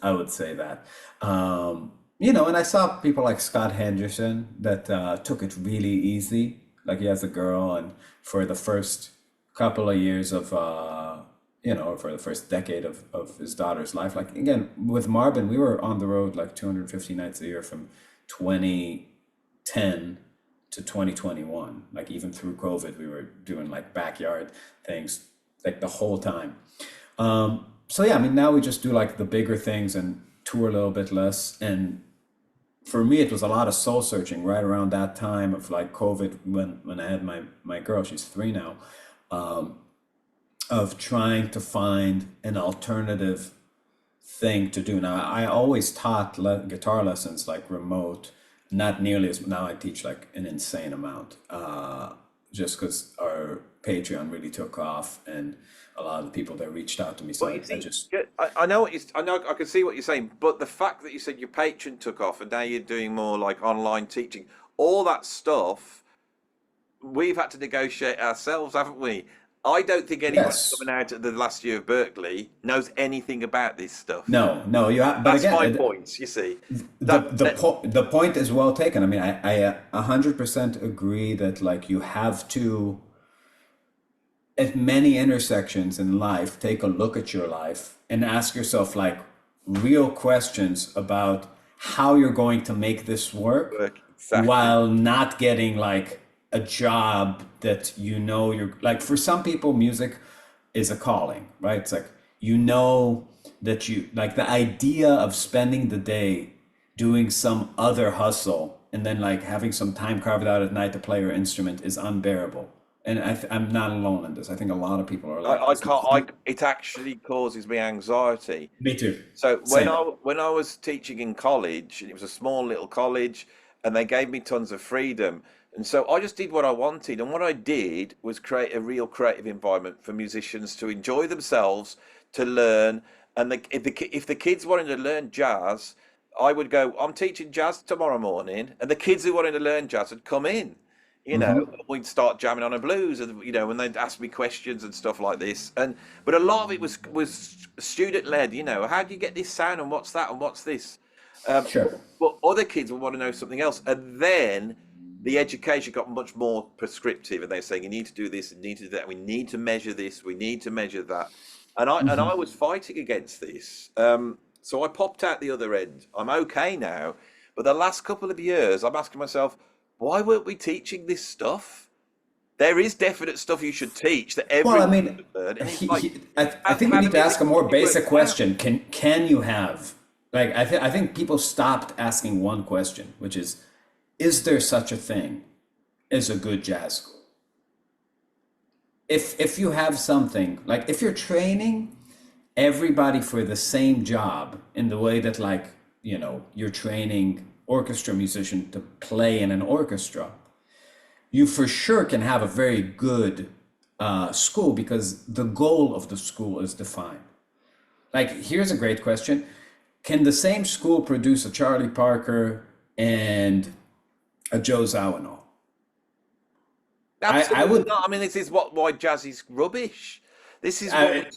I would say that. And I saw people like Scott Henderson that took it really easy. Like he has a girl, and for the first couple of years of for the first decade of his daughter's life. Like again, with Marvin, we were on the road like 250 nights a year from 2010 to 2021. Like even through COVID, we were doing like backyard things like the whole time. So yeah, I mean now we just do like the bigger things and tour a little bit less. And for me, it was a lot of soul searching right around that time of like COVID when I had my girl. She's 3 now. Of trying to find an alternative thing to do. Now, I always taught guitar lessons like remote, not nearly as now I teach like an insane amount, just because our Patreon really took off and a lot of the people that reached out to me. So Well, you I see, just, yeah, I know I know, I can see what you're saying, but the fact that you said your Patreon took off and now you're doing more like online teaching, all that stuff, we've had to negotiate ourselves, haven't we? I don't think anyone yes, coming out of the last year of Berkeley knows anything about this stuff. no, you have, but That's again, my point, you see. That the point is well taken. I mean, I 100% agree that like you have to at many intersections in life, take a look at your life and ask yourself like real questions about how you're going to make this work work exactly. while not getting like a job that you're like for some people music is a calling, right? It's like that you like the idea of spending the day doing some other hustle and then like having some time carved out at night to play your instrument is unbearable. And I'm not alone in this. I think a lot of people are like I this. can't. It actually causes me anxiety. Me too. So Same. when I was teaching in college, and it was a small little college, and they gave me tons of freedom, and so I just did what I wanted. And what I did was create a real creative environment for musicians to enjoy themselves, to learn. And if the kids wanted to learn jazz, I would go, I'm teaching jazz tomorrow morning, and the kids who wanted to learn jazz would come in. You know, Hmm. we'd start jamming on a blues, and when they'd ask me questions and stuff like this. And but a lot of it was student led. How do you get this sound, and what's that, and what's this? But, Sure. but other kids would want to know something else, and then the education got much more prescriptive, and they're saying you need to do this, and you need to do that. We need to measure this. We need to measure that. And I was fighting against this. So I popped out the other end. I'm okay now, but the last couple of years, I'm asking myself, why weren't we teaching this stuff? There is definite stuff you should teach that Well, I everyone mean, should learn, and it's like, I think we how need does to it ask a more actually work basic out? question. Can you have like I think people stopped asking one question, which is there such a thing as a good jazz school? If you have something like if you're training everybody for the same job in the way that like you're training orchestra musician to play in an orchestra, you for sure can have a very good school because the goal of the school is defined. Like here's a great question: can the same school produce a Charlie Parker and a Joe Zawinul? I Absolutely would. not. I mean, this is why jazz is rubbish. This is why we I,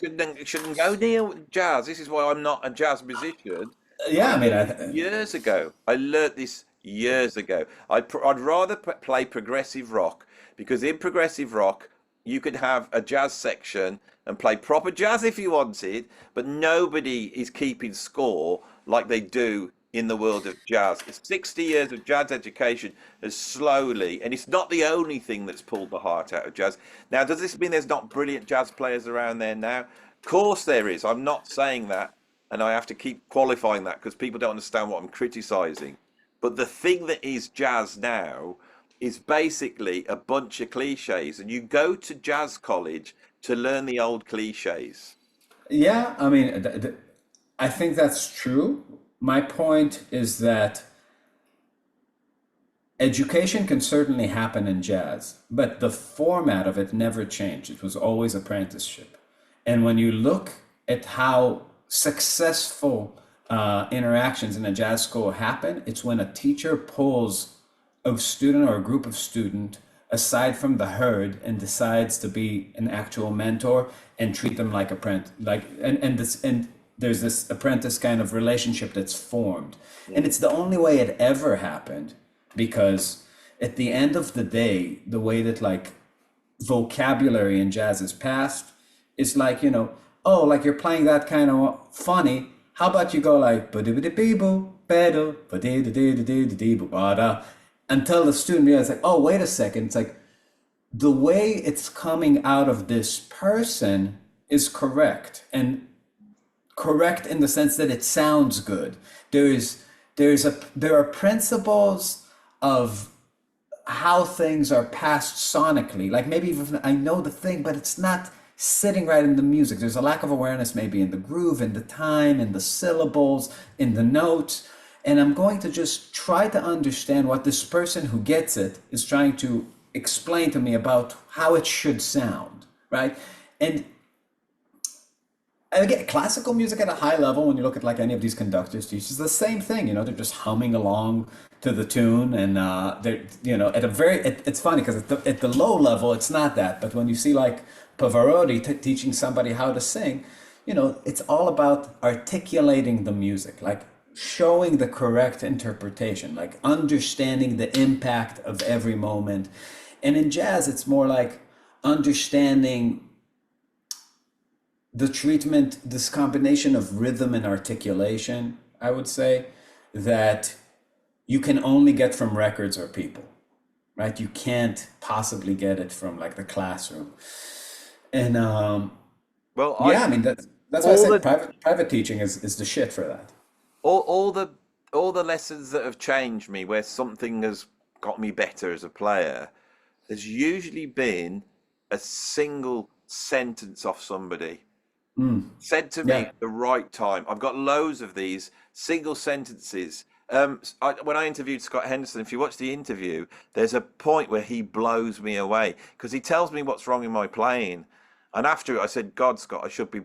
shouldn't go near jazz. This is why I'm not a jazz musician. I yeah, I mean, learned this years ago. I learned this years ago. I'd rather play progressive rock because in progressive rock you could have a jazz section and play proper jazz if you wanted, but nobody is keeping score like they do in the world of jazz. 60 years of jazz education has slowly, and it's not the only thing that's pulled the heart out of jazz. Now, does this mean there's not brilliant jazz players around there now? course there is. I'm not saying that, and I have to keep qualifying that because people don't understand what I'm criticizing. But the thing that is jazz now is basically a bunch of cliches, and you go to jazz college to learn the old cliches. Yeah, I mean, I think that's true. My point is that education can certainly happen in jazz, but the format of it never changed. It was always apprenticeship. And when you look at how successful interactions in a jazz school happen, it's when a teacher pulls a student or a group of student aside from the herd and decides to be an actual mentor and treat them like apprentice, like and there's this apprentice kind of relationship that's formed. And it's the only way it ever happened, because at the end of the day, the way that like vocabulary in jazz is passed is like, oh, like you're playing that kind of funny. How about you go like until the student realizes like, oh, wait a second. It's like the way it's coming out of this person is correct, and correct in the sense that it sounds good. There are principles of how things are passed sonically. Like maybe even I know the thing, but it's not sitting right in the music. There's a lack of awareness maybe in the groove, in the time, in the syllables, in the notes. And I'm going to just try to understand what this person who gets it is trying to explain to me about how it should sound, right? And again, classical music at a high level, when you look at like any of these conductors, teachers, the same thing. They're just humming along to the tune, and they're, at a very. It's funny because at the low level, it's not that. But when you see like Pavarotti teaching somebody how to sing, it's all about articulating the music, like showing the correct interpretation, like understanding the impact of every moment. And in jazz, it's more like understanding the treatment, this combination of rhythm and articulation, I would say, that you can only get from records or people, right? You can't possibly get it from like the classroom. And Well, yeah, I mean that's why I all said the private teaching is the shit for that. all the lessons that have changed me, where something has got me better as a player, has usually been a single sentence off somebody said to me Yeah. at the right time. I've got loads of these single sentences. When I interviewed Scott Henderson, if you watch the interview, there's a point where he blows me away because he tells me what's wrong in my playing, and after it, I said, "God, Scott, I should be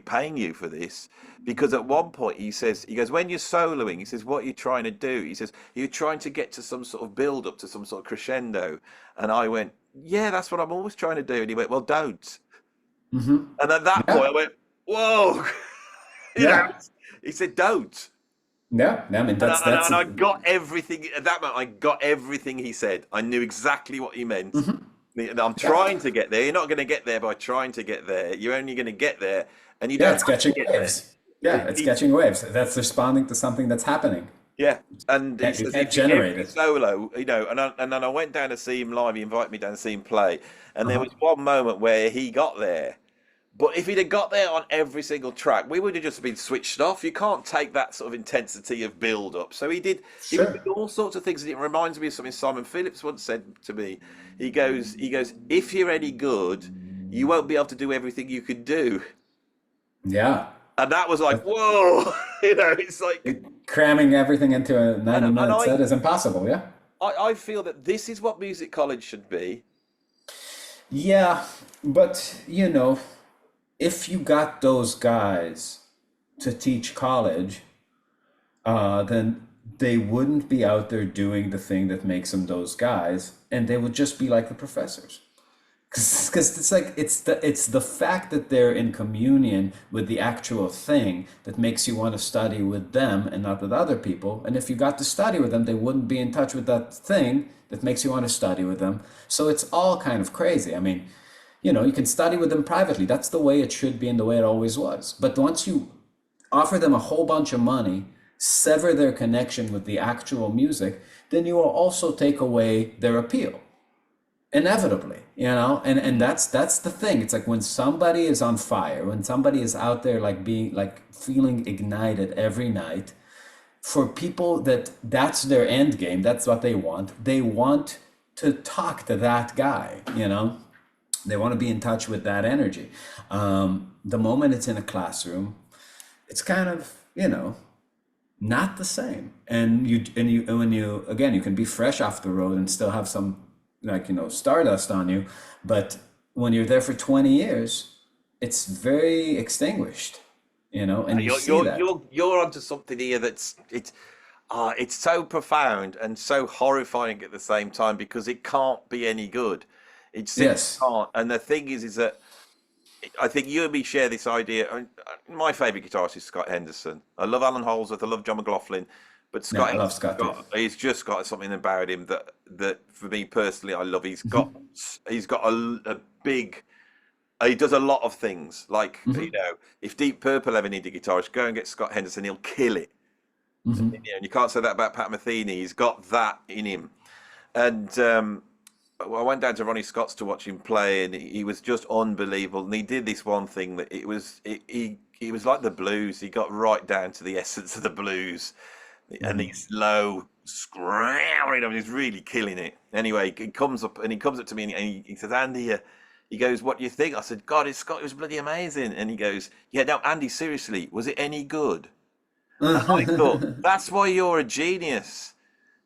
paying you for this," because at one point he goes, when you're soloing, he says, what are you trying to do? He says, you're trying to get to some sort of build up to some sort of crescendo. And I went, yeah, that's what I'm always trying to do. And he went, well, don't. And at that point Yeah. I went, whoa, you know, Yeah. he said, don't. Yeah. I mean And that's I got everything at that moment. I got everything he said. I knew exactly what he meant. And I'm yeah. trying to get there. You're not going to get there by trying to get there. You're only going to get there, and you Yeah, don't it's have to catching get there. waves. Yeah, it's catching waves. That's responding to something that's happening. Yeah, and he You says can't if generate every it. solo, and then I went down to see him live. He invited me down to see him play, and there was one moment where he got there. But if he'd have got there on every single track, we would have just been switched off. You can't take that sort of intensity of build up. So he would Sure. do all sorts of things. And it reminds me of something Simon Phillips once said to me. He goes, if you're any good, you won't be able to do everything you could do. Yeah. And that was like, whoa, it's like, Cramming everything into a and 90-minute set is impossible, yeah? I feel that this is what music college should be. Yeah, but if you got those guys to teach college, then they wouldn't be out there doing the thing that makes them those guys, and they would just be like the professors. Because it's like it's the fact that they're in communion with the actual thing that makes you want to study with them and not with other people. And if you got to study with them, they wouldn't be in touch with that thing that makes you want to study with them. So it's all kind of crazy. I mean, you can study with them privately. That's the way it should be and the way it always was. But once you offer them a whole bunch of money, sever their connection with the actual music, then you will also take away their appeal. inevitably, and that's the thing. It's like when somebody is on fire, when somebody is out there like being like feeling ignited every night, for people that's their end game, that's what they want to talk to that guy, they want to be in touch with that energy. The moment it's in a classroom, it's kind of, not the same. And when you again, you can be fresh off the road and still have some, like, stardust on you, but when you're there for 20 years, it's very extinguished, and you see that. You're onto something here it's so profound and so horrifying at the same time because it can't be any good. It simply Yes. can't. And the thing is that I think you and me share this idea. I mean, my favorite guitarist is Scott Henderson. I love Alan Holdsworth. I love John McLaughlin, but Yeah, Scott I love Henderson's Scott too. he's just got something about him that for me personally I love. He's got a big. He does a lot of things. Like, Hmm. if Deep Purple ever need a guitarist, go and get Scott Henderson. He'll kill it. And you can't say that about Pat Metheny. He's got that in him. And well, I went down to Ronnie Scott's to watch him play, and he was just unbelievable. And he did this one thing that he was like the blues. He got right down to the essence of the blues, and Hmm. he's low, screaming. I mean, he's really killing it. Anyway, he comes up to me and he says, "Andy, he goes, what do you think?" I said, "God, it's Scott. It was bloody amazing." And he goes, "Yeah, no, Andy, seriously, was it any good?" And I thought, that's why you're a genius.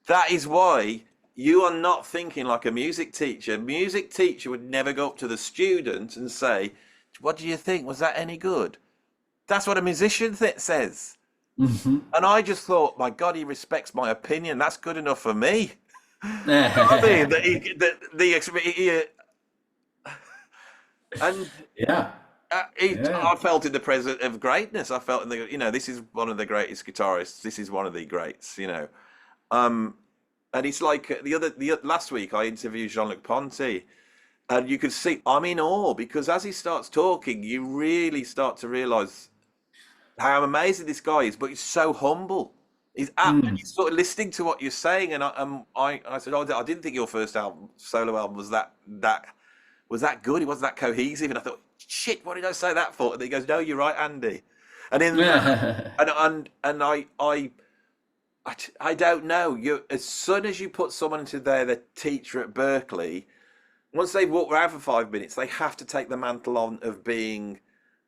That is why you are not thinking like a music teacher. A music teacher would never go up to the student and say, "What do you think? Was that any good?" That's what a musician says. And I just thought, my God, he respects my opinion. That's good enough for me. You know what I mean? And Yeah, yeah. I felt in the presence of greatness. I felt in this is one of the greatest guitarists. This is one of the greats. Um, and it's like last week I interviewed Jean-Luc Ponty, and you could see I'm in awe because as he starts talking, you really start to realize how amazing this guy is. But he's so humble. And Mm. he's sort of listening to what you're saying, and I said, "Oh, I didn't think your first solo album was that good. It wasn't that cohesive." And I thought, "Shit, what did I say that for?" And he goes, "No, you're right, Andy." And in that, and I don't know. As soon as you put someone into the teacher at Berkeley, once they've walked around for 5 minutes, they have to take the mantle on of being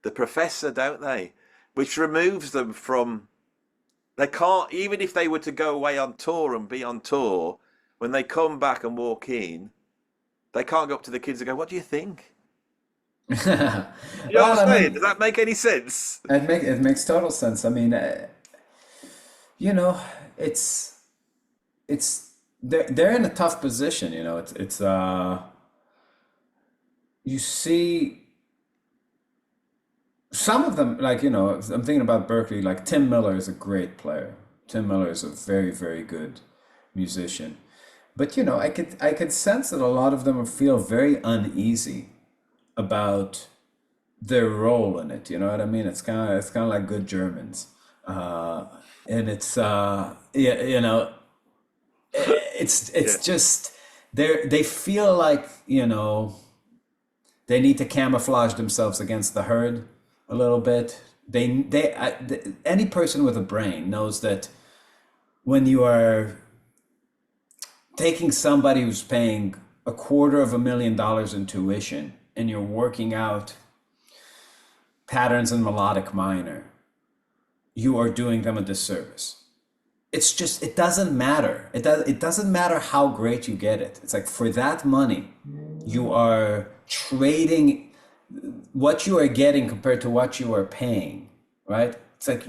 the professor, don't they? Which removes them from. They can't, even if they were to go away on tour and be on tour, when they come back and walk in, they can't go up to the kids and go, "What do you think?" You know Well, what I'm I saying? Does mean, that make any sense? it makes total sense. I mean, you know, it's they're in a tough position. It's you see some of them, like, I'm thinking about Berkeley. Like, Tim Miller is a great player. Tim Miller is a very, very good musician. But I could sense that a lot of them feel very uneasy about their role in it. You know what I mean? It's kind of like good Germans, uh, and yeah, Yeah. it's just they feel like they need to camouflage themselves against the herd a little bit. Any person with a brain knows that when you are taking somebody who's paying $250,000 in tuition and you're working out patterns in melodic minor, you are doing them a disservice. It doesn't matter. It doesn't matter how great you get it. It's like, for that money, you are trading what you are getting compared to what you are paying, right? It's like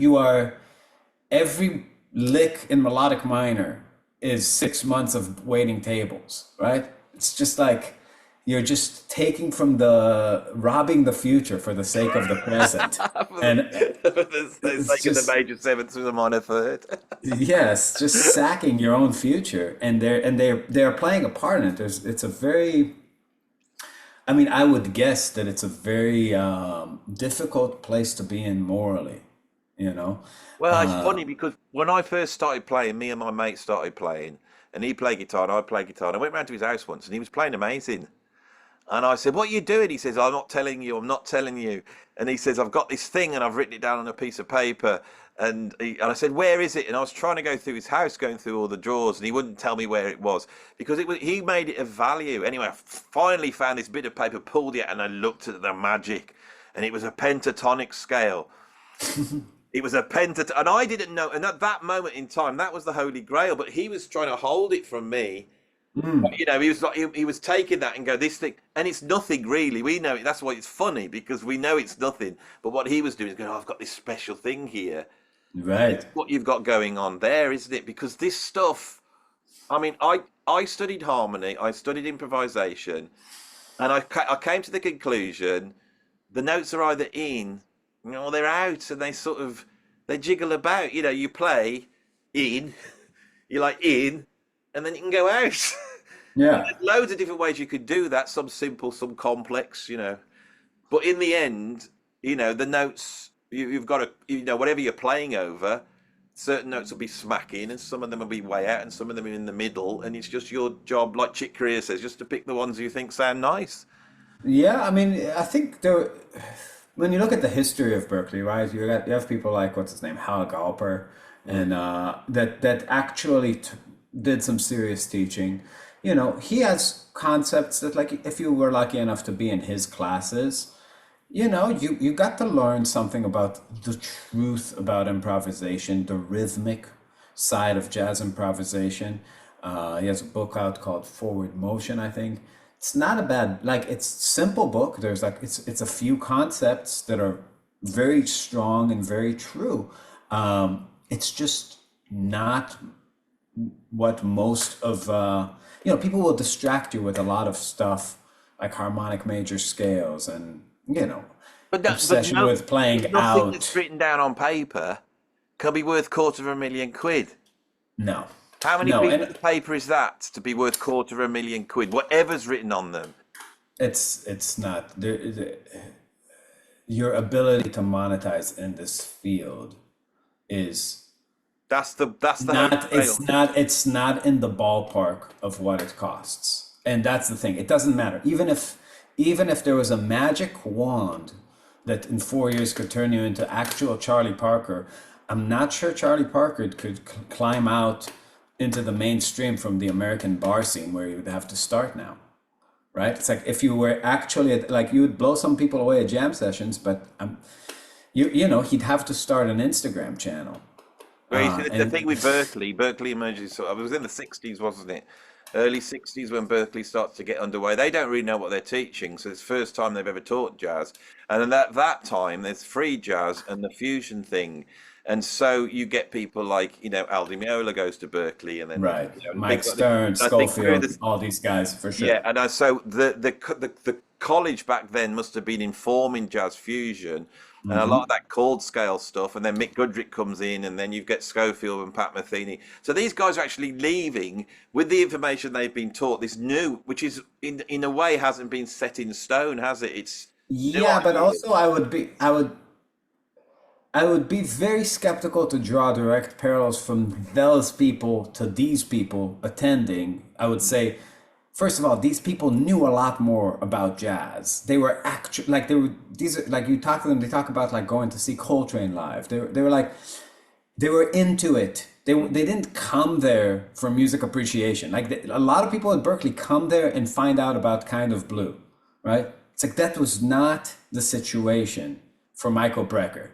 every lick in melodic minor is 6 months of waiting tables, right? It's just like you're just robbing the future for the sake of the present. And It's it's taking the just, major seventh with a minor third. yes, just sacking your own future. And they're playing a part in it. It's a very, I mean, I would guess that it's a very difficult place to be in morally, you know. Well, it's funny because when I first started playing, me and my mate started playing, and he played guitar and I played guitar. And I went round to his house once, and he was playing amazing. And I said, "What are you doing?" He says, "I'm not telling you. I'm not telling you." And he says, "I've got this thing, and I've written it down on a piece of paper." And I said, "Where is it?" And I was trying to go through his house, going through all the drawers, and he wouldn't tell me where it was because he made it of value. Anyway, I finally found this bit of paper, pulled it, and I looked at the magic, and it was a pentatonic scale. It was a pentatonic, and I didn't know. And at that moment in time, that was the Holy Grail. But he was trying to hold it from me. You know, he was like he was taking that and go this thing, and it's nothing really. We know it. That's why it's funny because we know it's nothing. But what he was doing is going, "Oh, I've got this special thing here." Right. What you've got going on there, isn't it? Because this stuff. I mean, I studied harmony, I studied improvisation, and I came to the conclusion the notes are either in, or they're out, and they jiggle about. You know, you play in, you like in, and then you can go out. And Yeah. there's loads of different ways you could do that. Some simple, some complex. You know, but in the end, you know, the notes you've got to, you know, whatever you're playing over, certain notes will be smacking, and some of them will be way out, and some of them are in the middle. And it's just your job, like Chick Corea says, just to pick the ones you think sound nice. Yeah, I mean, I think when you look at the history of Berkeley, right, you have people like what's his name, Hal Galper, Mm. and that actually did some serious teaching. You know, he has concepts that, like, if you were lucky enough to be in his classes, you know, you got to learn something about the truth about improvisation, the rhythmic side of jazz improvisation. He has a book out called Forward Motion, I think. It's not a bad, like, it's simple book. There's like it's a few concepts that are very strong and very true. It's just not what most of you know, people will distract you with a lot of stuff like harmonic major scales and, you know, But no, obsession with playing nothing that's out. written down on paper can be worth £250,000. No, How many no, pieces and of paper is that to be worth £250,000? Whatever's written on them. it's not your ability to monetize in this field is That's the holy not grail. it's not in the ballpark of what it costs, and that's the thing. It doesn't matter, even if there was a magic wand that in 4 years could turn you into actual Charlie Parker. I'm not sure Charlie Parker could climb out into the mainstream from the American bar scene where you would have to start now, right? It's like if you were actually like, you would blow some people away at jam sessions, but you know, he'd have to start an Instagram channel. Well, you see, the And thing with Berkeley emerges. It was in the '60s, wasn't it? Early '60s when Berkeley starts to get underway. They don't really know what they're teaching, so it's the first time they've ever taught jazz. And then at that time, there's free jazz and the fusion thing, and so you get people like, you know, Al Di Meola goes to Berkeley, and then right, you know, and Mike things like this. Stern, I think Schofield, all these guys for yeah, sure. and so the college back then must have been informing jazz fusion, and a lot of that chord scale stuff. And then Mick Goodrick comes in, and then you get Schofield and Pat Metheny. So these guys are actually leaving with the information they've been taught. This new, which is in a way hasn't been set in stone, has it? It's new Yeah, but ideas. also I would be very skeptical to draw direct parallels from those people to these people attending. I would say, first of all, these people knew a lot more about jazz. They were actually like they were these are like, you talk to them, they talk about like going to see Coltrane live. They were like, they were into it. They didn't come there for music appreciation. Like a lot of people at Berkeley come there and find out about Kind of Blue, right? It's like that was not the situation for Michael Brecker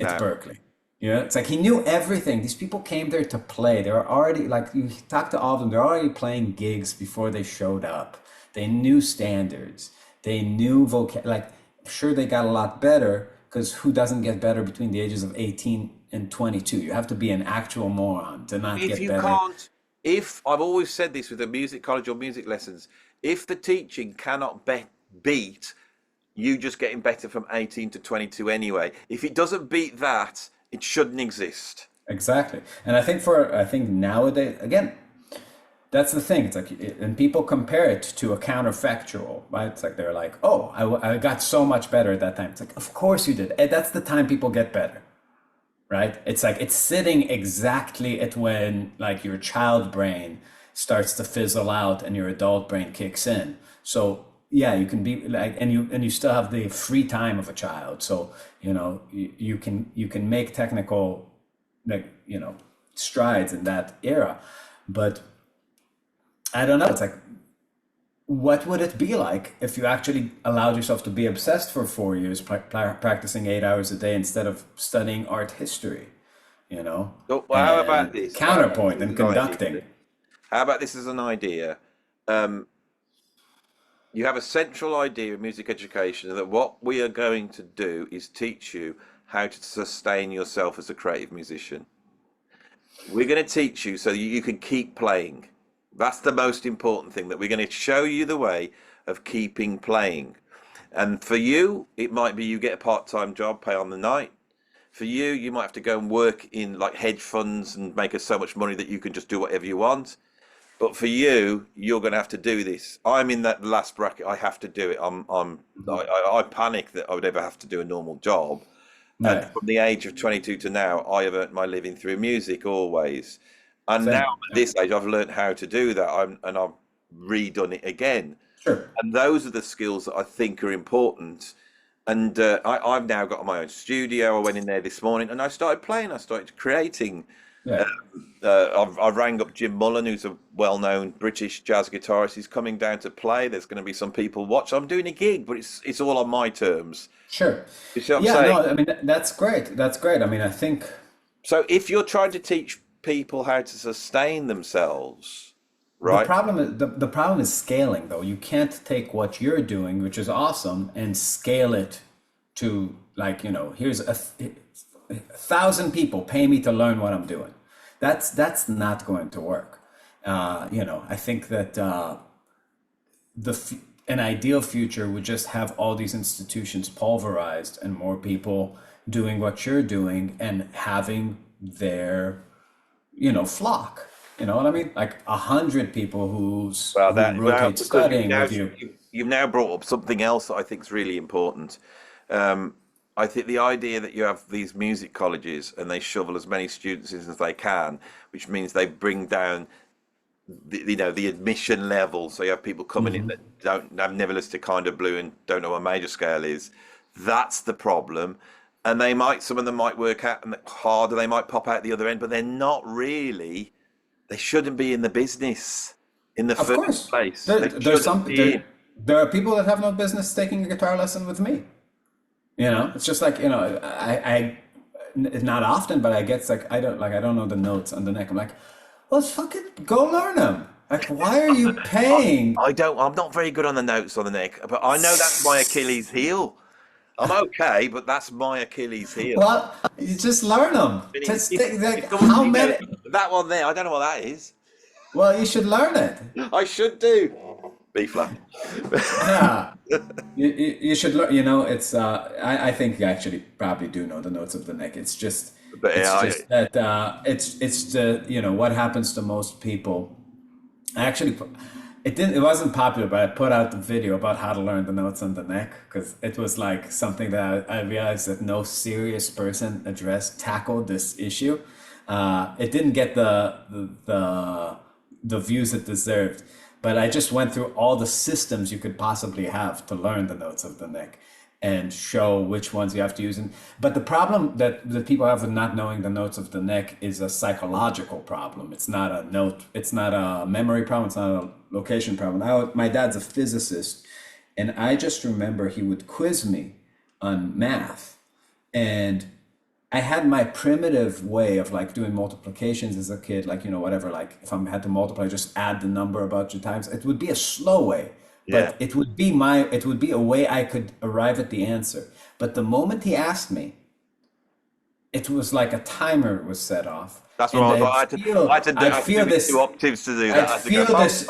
at No. Berkeley. You know, it's like he knew everything. These people came there to play. They were already, like, you talk to all of them, they're already playing gigs before they showed up. They knew standards. They knew like, sure, they got a lot better, because who doesn't get better between the ages of 18 and 22? You have to be an actual moron to not If get you better. can't, if I've always said this with the music college or music lessons, if the teaching cannot beat you just getting better from 18 to 22 anyway, if it doesn't beat that, it shouldn't exist. Exactly. And I think nowadays, again, that's the thing. It's like, and people compare it to a counterfactual, right? It's like they're like, "Oh, I got so much better at that time." It's like, of course you did. And that's the time people get better, right? It's like it's sitting exactly at when like your child brain starts to fizzle out and your adult brain kicks in. So yeah, you can be like, and you still have the free time of a child. So you can make technical like strides in that era, but I don't know. It's like, what would it be like if you actually allowed yourself to be obsessed for 4 years, practicing 8 hours a day instead of studying art history, So, well, how about and this? How about this counterpoint as and an idea? conducting? How about this as an idea? Um, you have a central idea of music education that what we are going to do is teach you how to sustain yourself as a creative musician. We're going to teach you so that you can keep playing. That's the most important thing, that we're going to show you the way of keeping playing. And for you, it might be you get a part-time job, pay on the night. For you, you might have to go and work in like hedge funds and make us so much money that you can just do whatever you want. But for you, you're going to have to do this. I'm in that last bracket. I have to do it. I panic that I would ever have to do a normal job. And Right. from the age of 22 to now, I have earned my living through music always. And now Same. at Yeah. this age, I've learned how to do that. And I've redone it again. Sure. And those are the skills that I think are important. And I've now got my own studio. I went in there this morning and I started playing. I started creating. Yeah. I rang up Jim Mullen, who's a well-known British jazz guitarist. He's coming down to play. There's going to be some people watch. I'm doing a gig, but it's all on my terms. Sure. You see what I'm Yeah. saying? No. I mean, that's great. That's great. I mean, I think So if you're trying to teach people how to sustain themselves, the right? problem is the problem is scaling, though. You can't take what you're doing, which is awesome, and scale it to like, here's a thousand people pay me to learn what I'm doing. That's not going to work. I think that an ideal future would just have all these institutions pulverized and more people doing what you're doing and having their flock. You know what I mean? Like 100 people who rotate Because studying with you. you've now brought up something else that I think is really important. I think the idea that you have these music colleges and they shovel as many students in as they can, which means they bring down the admission level. So you have people coming in that don't have never listened to Kind of Blue and don't know what a major scale is. That's the problem. And some of them might work out and harder, they might pop out the other end, but they're not really, they shouldn't be in the business in the Of first course, place. there, They there's shouldn't some be. there are people that have no business taking a guitar lesson with me. It's just like I not often, but I get like I don't know the notes on the neck. I'm like, well, fucking go learn them. Like, why are you paying? I'm not very good on the notes on the neck, but I know that's my Achilles heel. I'm okay, but that's my Achilles heel. Well, you just learn them. I mean, Just if like someone, how many? that one there, I don't know what that is. Well, you should learn it. I should do B flat. Yeah, you should learn. It's I think you actually probably do know the notes of the neck. It's just But it's yeah, just that it's the what happens to most people. I actually it wasn't popular, but I put out the video about how to learn the notes on the neck because it was like something that I realized that no serious person tackled this issue. It didn't get the views it deserved. But I just went through all the systems you could possibly have to learn the notes of the neck and show which ones you have to use. But the problem that people have with not knowing the notes of the neck is a psychological problem. It's not a it's not a memory problem, it's not a location problem. My dad's a physicist, and I just remember he would quiz me on math. And I had my primitive way of like doing multiplications as a kid, like, whatever, like if I had to multiply, just add the number a bunch of times. It would be a slow way, yeah. but it would be a way I could arrive at the answer. But the moment he asked me, it was like a timer was set off. That's what I was like. I had to do, I'd I feel do this, 2 octaves to do that. I had to feel go, this,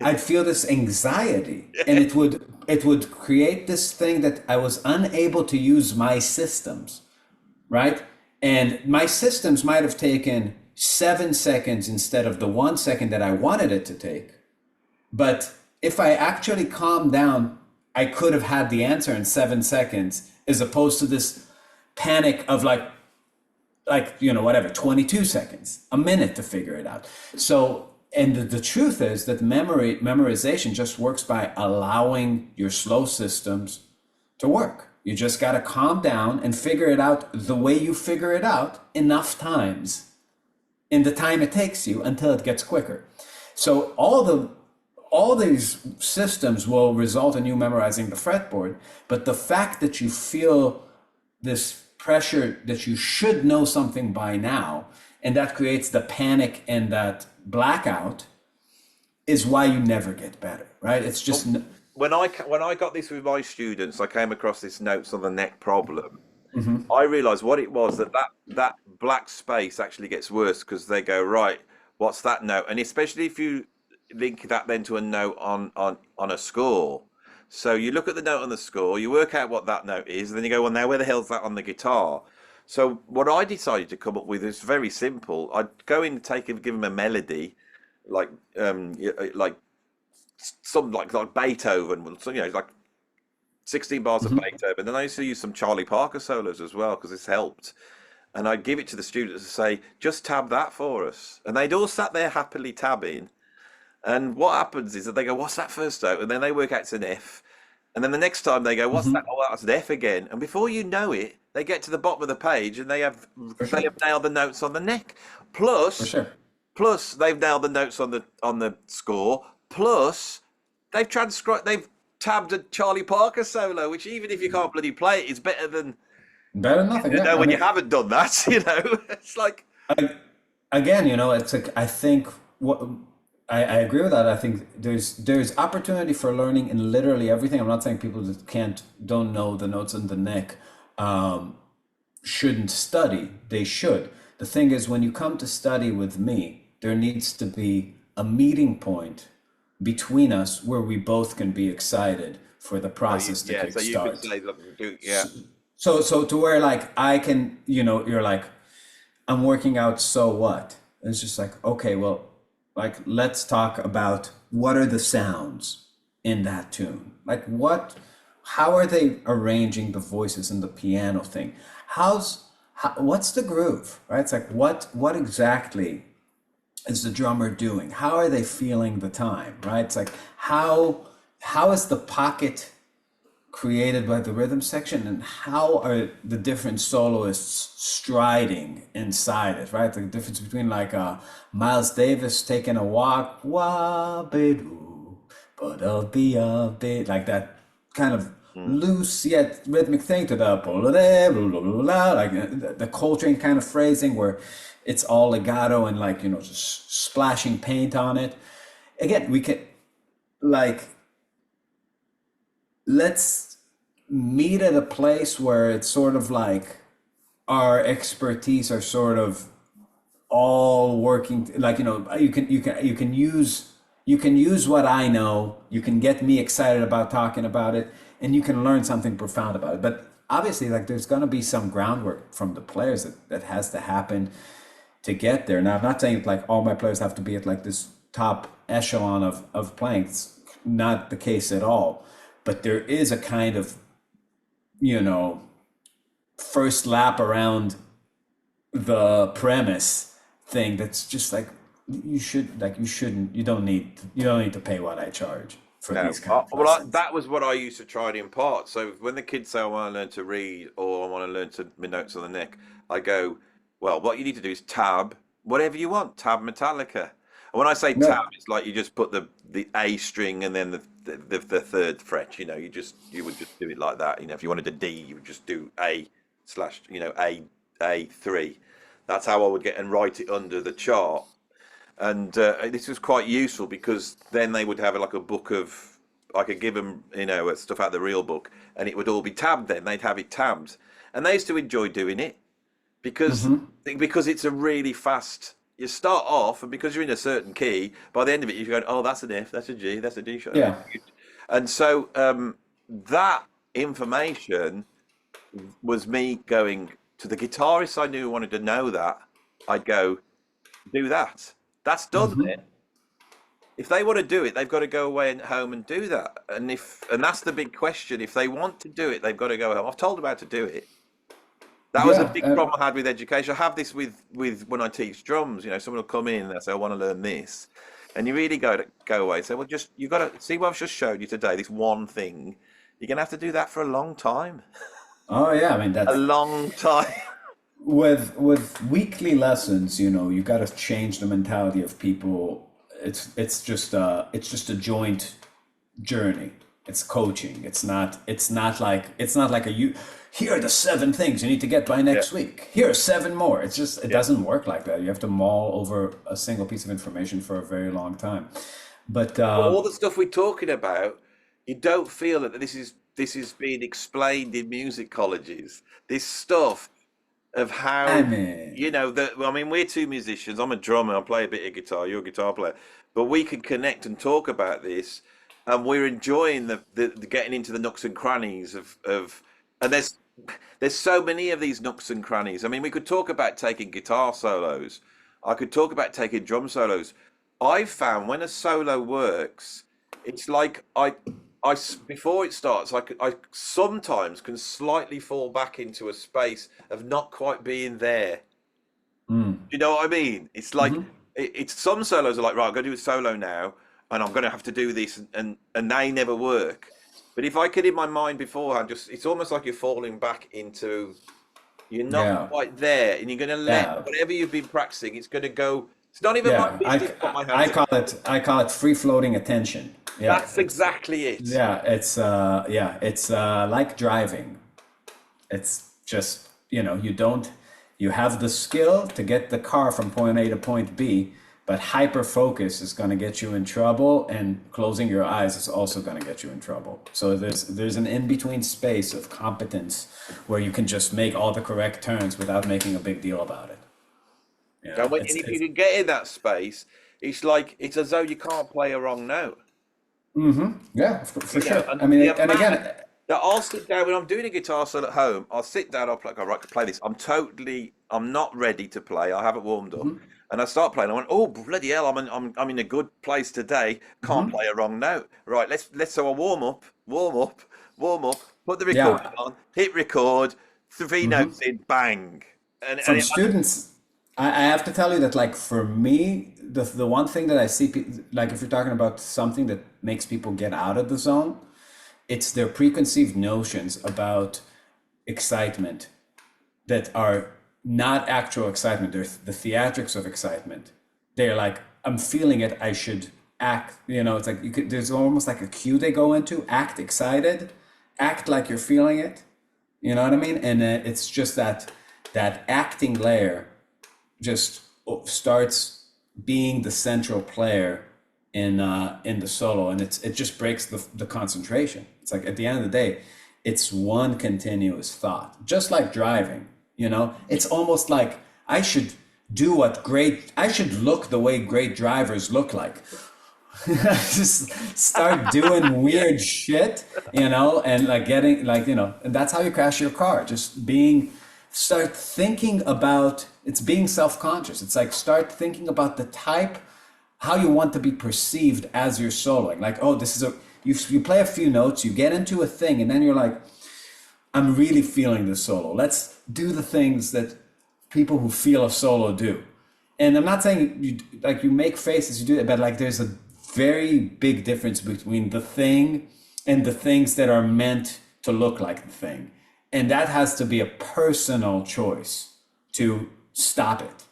I'd feel this anxiety, and it would create this thing that I was unable to use my systems. Right? And my systems might have taken 7 seconds instead of the 1 second that I wanted it to take. But if I actually calmed down, I could have had the answer in 7 seconds, as opposed to this panic of like, like, whatever, 22 seconds, a minute to figure it out. So, and the truth is that memorization just works by allowing your slow systems to work. You just got to calm down and figure it out the way you figure it out enough times in the time it takes you until it gets quicker. So all these systems will result in you memorizing the fretboard, but the fact that you feel this pressure that you should know something by now, and that creates the panic and that blackout, is why you never get better, right? It's just When I got this with my students, I came across this notes on the neck problem. I realized what it was, that black space actually gets worse because they go, right, what's that note? And especially if you link that then to a note on a score. So you look at the note on the score, you work out what that note is, and then you go, well, now where the hell's that on the guitar? So what I decided to come up with is very simple. I'd go in and give them a melody, like like some like Beethoven, so, like 16 bars of Beethoven. Then I used to use some Charlie Parker solos as well because this helped. And I'd give it to the students to say, just tab that for us. And they'd all sat there happily tabbing. And what happens is that they go, what's that first note? And then they work out it's an F. And then the next time they go, what's that? Oh, that's an F again. And before you know it, they get to the bottom of the page and they have nailed the notes on the neck. Plus they've nailed the notes on the score. Plus they've tabbed a Charlie Parker solo, which even if you can't bloody play it, is better than nothing. when you haven't done that. It's like again, it's like, I think what I agree with that. I think there's opportunity for learning in literally everything. I'm not saying people that don't know the notes on the neck shouldn't study. They should. The thing is, when you come to study with me, there needs to be a meeting point between us where we both can be excited for the process to so you could kickstart. say, look, yeah. So to where, like, I can, you're like, I'm working out, so what? And it's just like, okay, well, like, let's talk about what are the sounds in that tune? Like, how are they arranging the voices in the piano thing? What's the groove, right? It's like, what exactly is the drummer doing? How are they feeling the time, right? It's like, how is the pocket created by the rhythm section, and how are the different soloists striding inside it, right? The difference between like Miles Davis taking a walk, wah be-doo, but-a-be-a-be, like that kind of loose yet rhythmic thing, to the like the Coltrane kind of phrasing where it's all legato and, like, just splashing paint on it. Again, we can, like, let's meet at a place where it's sort of like our expertise are sort of all working, like, you can use what I know, you can get me excited about talking about it, and you can learn something profound about it. But obviously, like, there's going to be some groundwork from the players that has to happen to get there. Now, I'm not saying like all my players have to be at like this top echelon of playing. It's not the case at all. But there is a kind of, first lap around the premise thing that's just like, you don't need to pay what I charge for these kind of lessons. That was what I used to try and impart. So when the kids say, I want to learn to read, or I want to learn my notes on the neck, I go, well, what you need to do is tab whatever you want, tab Metallica. And when I say tab, it's like you just put the A string and then the third fret. You would just do it like that. If you wanted a D, you would just do A3. That's how I would get and write it under the chart. And this was quite useful because then they would have like a book of, I could give them stuff out of the real book, and it would all be tabbed. Then they'd have it tabbed, and they used to enjoy doing it. Because it's a really fast. You start off, and because you're in a certain key, by the end of it, you're going, oh, that's an F, that's a G, that's a D sharp. Yeah. And so that information was me going to the guitarists I knew wanted to know that. I'd go, do that. That's done then. If they want to do it, they've got to go away and home and do that. And that's the big question. If they want to do it, they've got to go home. I've told them how to do it. That was a Yeah, big problem I had with education. I have this with when I teach drums. You know, someone will come in and they say, "I want to learn this," and you really go away and say, "Well, just you got to see what I've just showed you today. This one thing, you're gonna have to do that for a long time, oh yeah, I mean a that's long time." with weekly lessons, you know, you got to change the mentality of people. It's just a joint journey. It's coaching. It's not like a you here are the 7 things you need to get by Yeah, next week. Here are 7 more. It's just it yeah. doesn't work like that. You have to mull over a single piece of information for a very long time. But But all the stuff we're talking about, you don't feel that this is being explained in music colleges. This stuff of I how mean, I mean, we're two musicians. I'm a drummer. I play a bit of guitar. You're a guitar player, but we can connect and talk about this, and we're enjoying the getting into the nooks and crannies of and there's so many of these nooks and crannies. I mean, we could talk about taking guitar solos. I could talk about taking drum solos. I've found when a solo works, it's like before it starts, I sometimes can slightly fall back into a space of not quite being there. You know what I mean? It's like it's some solos are like, right, I'm going to do a solo now, and I'm going to have to do this, and they never work. But if I could in my mind beforehand, just it's almost like you're falling back into you're not yeah, quite there, and you're going to let yeah. whatever you've been practicing. It's going to go. It's not even my Yeah, business what my I hands are. I call it free floating attention. Yeah, That's exactly it. it's like driving. It's just, you know, you have the skill to get the car from point A to point B, but hyper focus is going to get you in trouble, and closing your eyes is also going to get you in trouble. So there's an in between space of competence where you can just make all the correct turns without making a big deal about it. Yeah, And if you can get in that space, it's as though you can't play a wrong note. yeah, for sure. And I mean, the and amount again, that I'll sit down when I'm doing a guitar solo at home, I'll sit down, I'll play, go, right, play this. I'm not ready to play. I haven't warmed up. And I start playing. I went, oh bloody hell! I'm in a good place today. Can't play a wrong note. Right, so I warm up. Put the recording yeah. on. Hit record. 3 notes in. Bang. And From it, students, I have to tell you that, like, for me, the one thing that I see, like, if you're talking about something that makes people get out of the zone, it's their preconceived notions about excitement that are not actual excitement. They're the theatrics of excitement. They're like, I'm feeling it, I should act. You know, it's like there's almost like a cue they go into. Act excited, act like you're feeling it. You know what I mean? And it's just that acting layer just starts being the central player in the solo, and it just breaks the concentration. It's like at the end of the day, it's one continuous thought, just like driving. You know, it's almost like I should I should look the way great drivers look like. Just start doing weird shit, you know, and like getting like, you know, and that's how you crash your car. Start thinking about it's being self-conscious. It's like start thinking about the type, how you want to be perceived as you're soloing. Like, oh, this is you play a few notes, you get into a thing, and then you're like, I'm really feeling this solo. Let's do the things that people who feel a solo do. And I'm not saying you make faces, you do it, but like there's a very big difference between the thing and the things that are meant to look like the thing. And that has to be a personal choice to stop it.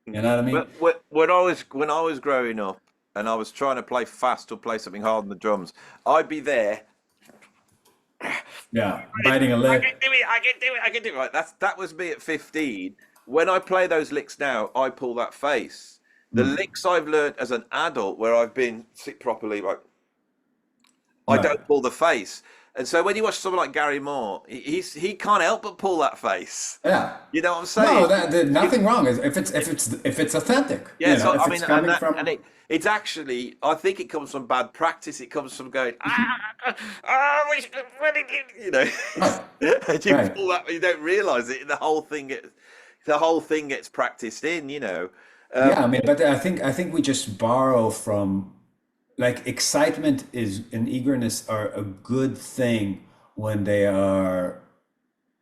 You know what I mean? but when I was growing up and I was trying to play fast or play something hard on the drums, I'd be there. Yeah, biting a I lip. can do it. I can do it. I can do it. Right. That was me at 15. When I play those licks now, I pull that face. The licks I've learned as an adult, where I've been sit properly, like I Right. don't pull the face. And so when you watch someone like Gary Moore, he can't help but pull that face. Yeah. You know what I'm No, saying? there's It's nothing wrong if it's authentic. Yeah, You know, so if I it's mean, coming from it's actually, I think it comes from bad practice. It comes from going, you know, right, and you right. pull that, you don't realize it. The whole thing gets practiced in, you know. Yeah, I mean, but I think we just borrow from like excitement is and eagerness are a good thing when they are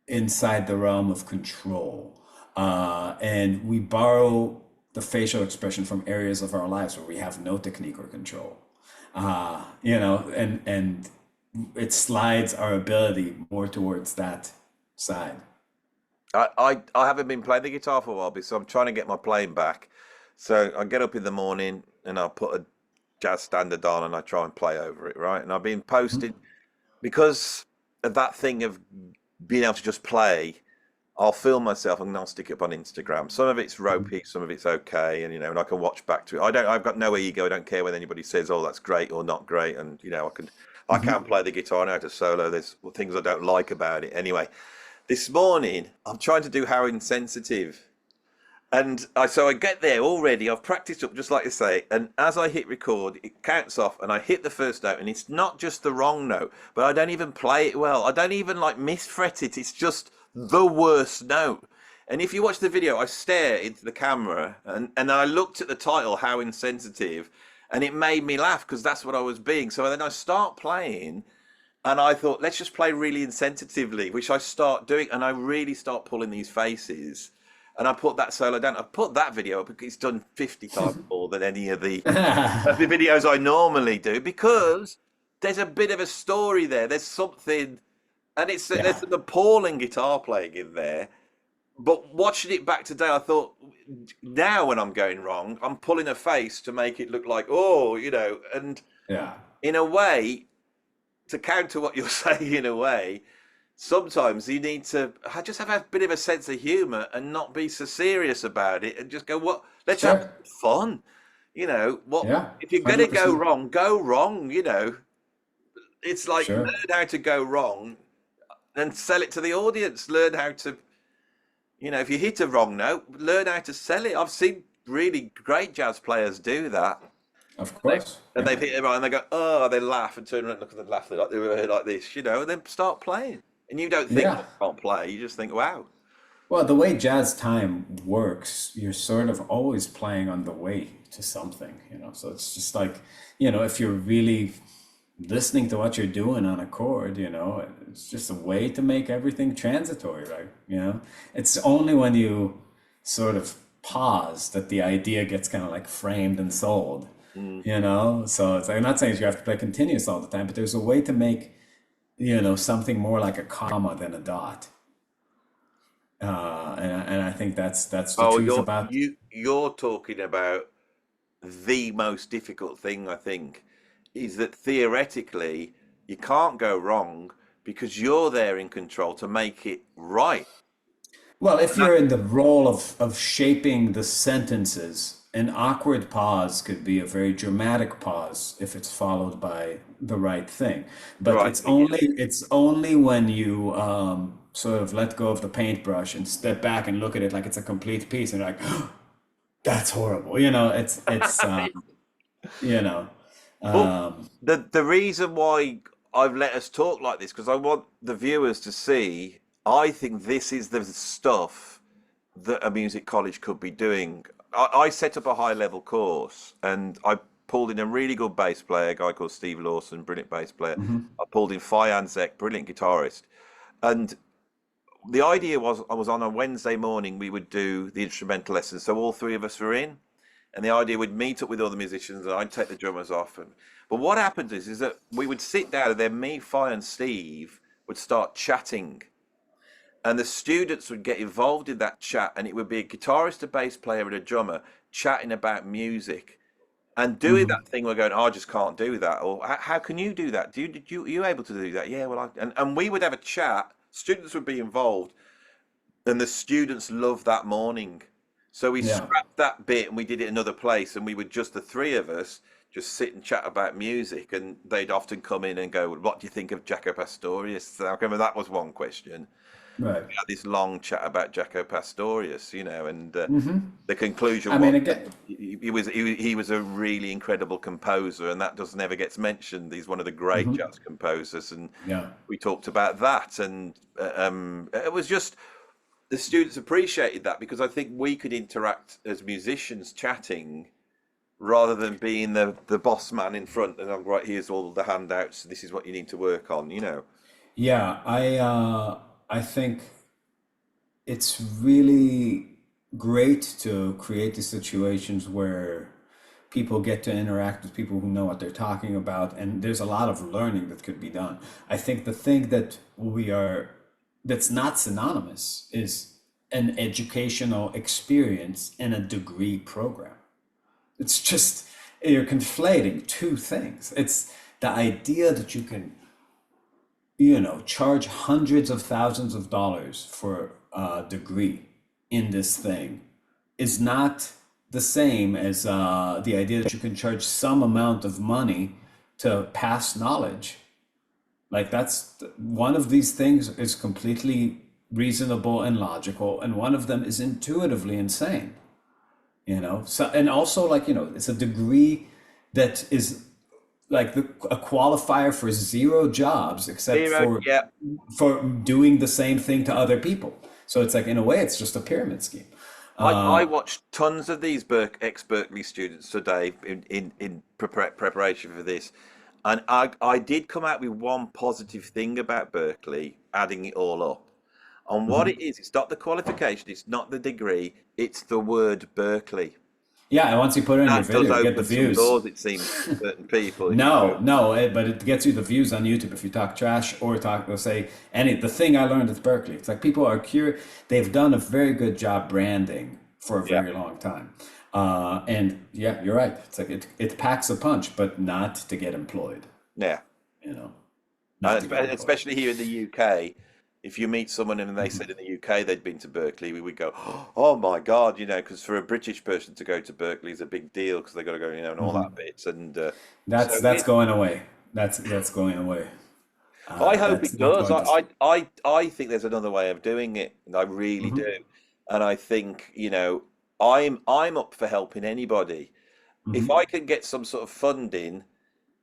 inside the realm of control. And we borrow the facial expression from areas of our lives where we have no technique or control. And it slides our ability more towards that side. I haven't been playing the guitar for a while because I'm trying to get my playing back. So I get up in the morning and I'll put a jazz standard on and I try and play over it, right? And I've been posting because of that thing of being able to just play. I'll film myself and I'll stick it up on Instagram. Some of it's ropey, some of it's okay, and and I can watch back to it. I've got no ego. I don't care whether anybody says, "Oh, that's great" or not great, and I can play the guitar. I know how to solo. There's things I don't like about it. Anyway, this morning I'm trying to do How Insensitive, and so I get there already. I've practiced up just like you say, and as I hit record, it counts off, and I hit the first note, and it's not just the wrong note, but I don't even play it well. I don't even like misfret it. It's just the worst note. And if you watch the video, I stare into the camera, and I looked at the title, How Insensitive, and it made me laugh because that's what I was being. So then I start playing, and I thought, let's just play really insensitively, which I start doing, and I really start pulling these faces. And I put that solo down. I put that video up because it's done 50 times more than any of the videos I normally do because there's a bit of a story there. There's something, and there's Yeah, an appalling guitar playing in there. But watching it back today, I thought, now when I'm going wrong, I'm pulling a face to make it look like, oh, and yeah, in a way, to counter what you're saying, in a way, sometimes you need to just have a bit of a sense of humor and not be so serious about it and just go, what, let's have sure, fun. What, yeah, if you're going to 100%, go wrong, it's like learn sure. how to go wrong and sell it to the audience. Learn how to, if you hit a wrong note, learn how to sell it. I've seen really great jazz players do that. Of They, course. and they've hit it right and they go, oh, they laugh and turn around and look at them, laugh like they were like this, and then start playing. And you don't think, Yeah. I can't play. You just think, wow. Well, the way jazz time works, you're sort of always playing on the way to something, So it's just like, if you're really listening to what you're doing on a chord, it's just a way to make everything transitory, right? It's only when you sort of pause that the idea gets kind of like framed and sold, Mm. So I'm not saying you have to play continuous all the time, but there's a way to make, something more like a comma than a dot. And I think that's the Oh, truth you're about. you you're talking about the most difficult thing, I think, is that theoretically you can't go wrong because you're there in control to make it right. Well, if And that, you're in the role of shaping the sentences, an awkward pause could be a very dramatic pause if it's followed by the right thing. the But right it's thing, yeah. only when you sort of let go of the paintbrush and step back and look at it like it's a complete piece, and you're like, that's horrible. You know, But um, the reason why I've let us talk like this because I want the viewers to see. I think this is the stuff that a music college could be doing. I set up a high level course and I pulled in a really good bass player, a guy called Steve Lawson, brilliant bass player. mhm, I pulled in Fayan Zek, brilliant guitarist. And the idea was I was on a Wednesday morning, we would do the instrumental lessons. So all three of us were in. And the idea would meet up with all the musicians and I'd take the drummers off. But what happens is that we would sit down and then me, Fi and Steve would start chatting and the students would get involved in that chat and it would be a guitarist, a bass player and a drummer chatting about music and doing mhm. that thing we're going, oh, I just can't do that, or how can you do that, are you able to do that? Yeah, well, and we would have a chat, students would be involved and the students loved that morning. So we Yeah. scrapped that bit and we did it another place and we would just the three of us just sit and chat about music and they'd often come in and go, what do you think of Jaco Pastorius? So I remember that was one question. Right. We had this long chat about Jaco Pastorius, and Hmm. the conclusion I was mean, again, he was a really incredible composer, and that does never gets mentioned. He's one of the great mhm, jazz composers, and yeah. we talked about that, and it was just the students appreciated that because I think we could interact as musicians chatting rather than being the boss man in front and I'm right, here's all the handouts, this is what you need to work on. Yeah, I think it's really great to create these situations where people get to interact with people who know what they're talking about, and there's a lot of learning that could be done. I think the thing that we are that's not synonymous is an educational experience and a degree program. It's just you're conflating two things. It's the idea that you can, charge hundreds of thousands of dollars for a degree in this thing is not the same as the idea that you can charge some amount of money to pass knowledge. Like that's one of these things is completely reasonable and logical, and one of them is intuitively insane. So and also like it's a degree that is like a qualifier for zero jobs except Zero, yeah. for doing the same thing to other people. So it's like in a way it's just a pyramid scheme. I watched tons of these ex-Berkeley students today in preparation for this, and I did come out with one positive thing about Berkeley, adding it all up. And what it is, it's not the qualification, it's not the degree, it's the word Berkeley. Yeah, and once you put it in your That does video, you get the open some views. doors, it seems, for certain people. If you go, No, no, but it gets you the views on YouTube if you talk trash or talk or say the thing I learned at Berkeley. It's like people are curious. They've done a very good job branding for a yeah, very long time. And yeah, you're right. It's like it packs a punch, but not to get employed, yeah. you know, not to get employed. Especially here in the UK, if you meet someone and they said in the UK they'd been to Berkeley, we would go, "Oh my God," because for a British person to go to Berkeley is a big deal because they got to go, and all that bits. And so That's going away. That's going away. I hope That's it not does. going to. I think there's another way of doing it, and I really do. And I think, I'm up for helping anybody. If I can get some sort of funding,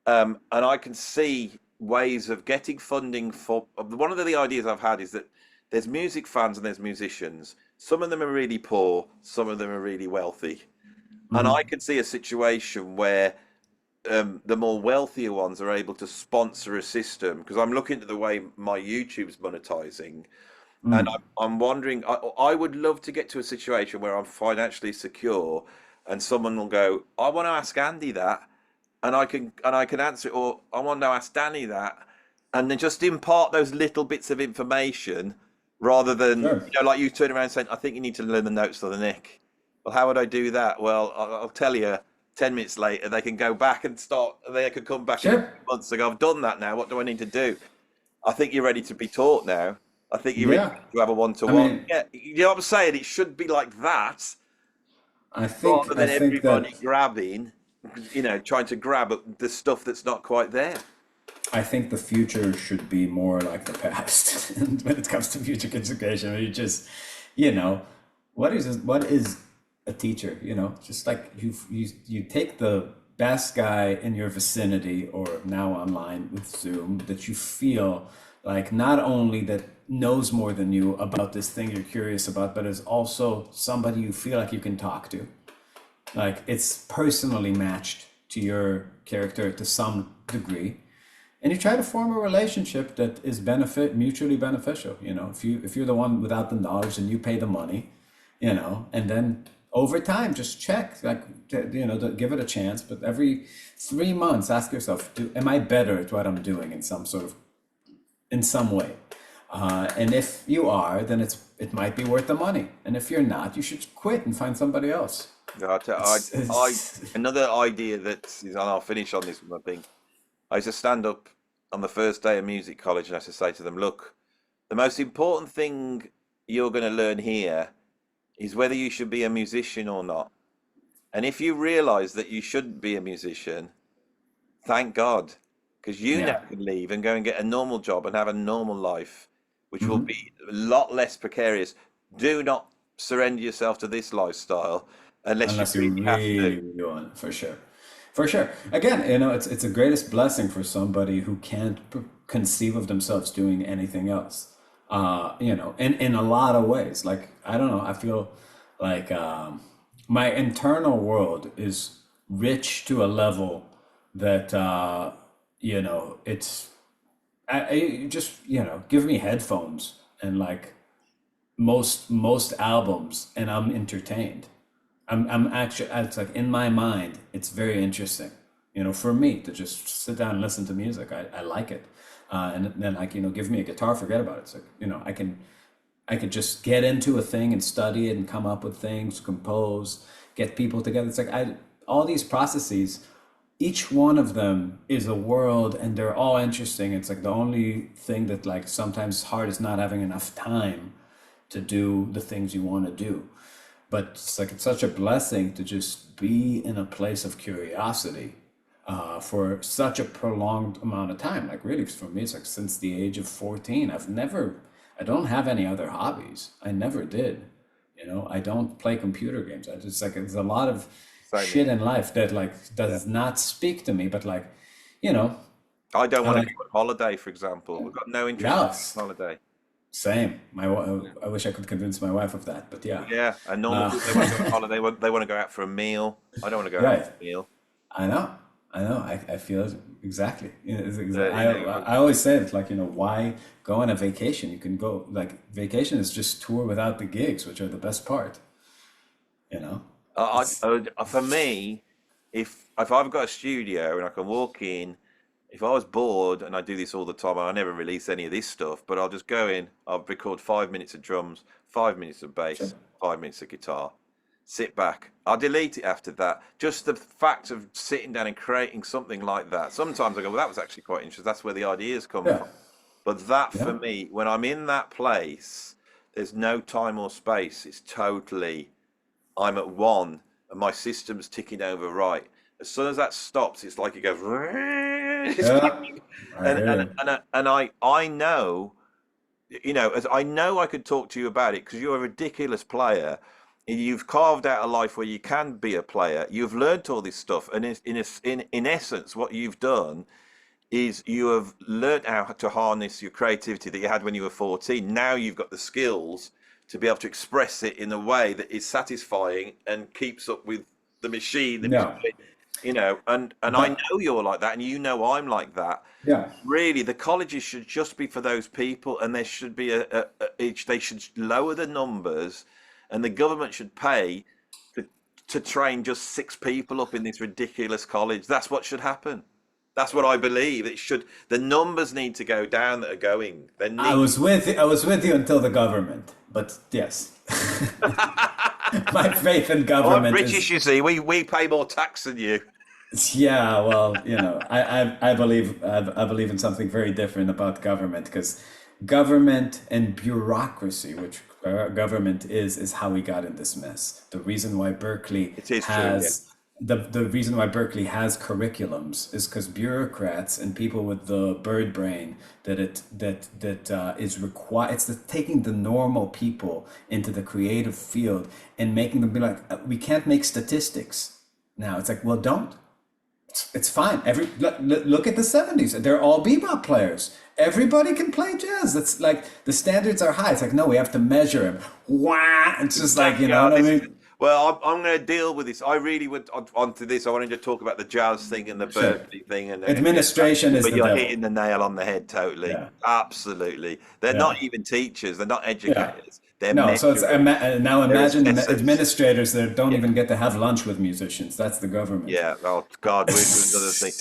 and I can see ways of getting funding for one of the ideas I've had is that there's music fans and there's musicians. Some of them are really poor, some of them are really wealthy. And I can see a situation where the more wealthier ones are able to sponsor a system because I'm looking at the way my YouTube's monetizing, and I'm wondering. I would love to get to a situation where I'm financially secure, and someone will go, "I want to ask Andy that," and I can answer it, or I want to ask Danny that, and then just impart those little bits of information rather than Sure. like you turn around saying, "I think you need to learn the notes of the Nick." Well, how would I do that? Well, I'll tell you. 10 minutes later, they can go back and start. They could come back in a few Sure. months and go, "I've done that now. What do I need to do?" I think you're ready to be taught now. I think you're ready Yeah. to have a I one-to-one. mean, Yeah, you know what I'm saying? It should be like that I rather think I than think that everybody grabbing, trying to grab at the stuff that's not quite there. I think the future should be more like the past when it comes to music education. Where you just, you know, what is a teacher? Just like you take the best guy in your vicinity or now online with Zoom that you feel like not only that knows more than you about this thing you're curious about, but is also somebody you feel like you can talk to. Like it's personally matched to your character to some degree, and you try to form a relationship that is mutually beneficial. If you're the one without the knowledge and you pay the money, and then over time just check, like, give it a chance, but every 3 months ask yourself, am I better at what I'm doing in some way? And if you are, then it might be worth the money, and if you're not, you should quit and find somebody else. No, another idea and I'll finish on this one thing. I used to stand up on the first day of music college and I used to say to them, "Look, the most important thing you're going to learn here is whether you should be a musician or not. And if you realize that you shouldn't be a musician, thank God, because you now Yeah. can leave and go and get a normal job and have a normal life, which will be a lot less precarious. Do not surrender yourself to this lifestyle unless you Unless you really have to." really, really want, for sure. For sure. Again, it's the greatest blessing for somebody who can't conceive of themselves doing anything else. In a lot of ways. Like, I don't know, I feel like my internal world is rich to a level that, it's, I just, give me headphones and like most albums, and I'm entertained. I'm actually, it's like in my mind, it's very interesting, for me to just sit down and listen to music. I like it. And then like, give me a guitar, forget about it. It's like, I could just get into a thing and study it and come up with things, compose, get people together. It's like all these processes, each one of them is a world and they're all interesting. It's like the only thing that like sometimes hard is not having enough time to do the things you want to do. But it's like it's such a blessing to just be in a place of curiosity for such a prolonged amount of time. Like really, for me, it's like since the age of 14, I don't have any other hobbies. I never did. I don't play computer games. I just like, there's a lot of Same shit here. in life that like Yeah. does not speak to me, but like, you know, I don't I want to like, go on holiday, for example. We've got no interest in yes, going on holiday. same. I wish I could convince my wife of that, but yeah. Yeah, and normal Uh, people, they want to go on holiday. They want to go out for a meal. I don't want to go out right. for a meal. I know, I know. I feel it exactly. You know, I always say it like, why go on a vacation? You can go like vacation is just tour without the gigs, which are the best part. You know, it's for me, if I've got a studio and I can walk in, if I was bored, and I do this all the time, and I never release any of this stuff, but I'll just go in, I'll record 5 minutes of drums, 5 minutes of sure. bass, 5 minutes of guitar, sit back. I'll delete it after that. Just the fact of sitting down and creating something like that. Sometimes I go, well, that was actually quite interesting. That's where the ideas come Yeah, from. But that for yeah. me, when I'm in that place, there's no time or space. It's totally, I'm at one and my system's ticking over right. As soon as that stops, it's like it goes, it's back. Yeah, I hear you. I know, as I know I could talk to you about it because you're a ridiculous player. You've carved out a life where you can be a player. You've learned all this stuff, and in essence, what you've done is you have learned how to harness your creativity that you had when you were 14. Now you've got the skills to be able to express it in a way that is satisfying and keeps up with the machine that is, Yeah, and I but know you're like that, and I'm like that. yeah. Really, the colleges should just be for those people, and there should be they should lower the numbers, and the government should pay to, to train just 6 people up in this ridiculous college. That's what should happen. That's what I believe. It should. The numbers need to go down that are going. They need. I was with you until the government, but yes, my faith in Oh, I'm government British, is. you see. We pay more tax than you. Yeah, well, I believe in something very different about government because government and bureaucracy, which government is how we got in this mess. The reason why Berkeley It is true. Yeah. has the reason why Berkeley has curriculums is because bureaucrats and people with the bird brain is required. It's taking the normal people into the creative field and making them be like, we can't make statistics now. It's like, well, don't. It's fine. Look at the 70s. They're all bebop players. Everybody can play jazz. That's like the standards are high. It's like no, we have to measure them. Wah! It's just like you Exactly. know what I This is. mean. Well, I'm going to deal with this. I really would onto this. I wanted to talk about the jazz thing and the Sure. Berkeley thing, Administration is but the you're devil. hitting the nail on the head totally. Yeah, Absolutely. They're yeah, not even teachers. They're not yeah. educators. They're No, so measuring. now They're imagine assessors. administrators that don't Yeah. even get to have lunch with musicians. That's the government. Yeah. Oh God, we're doing another thing.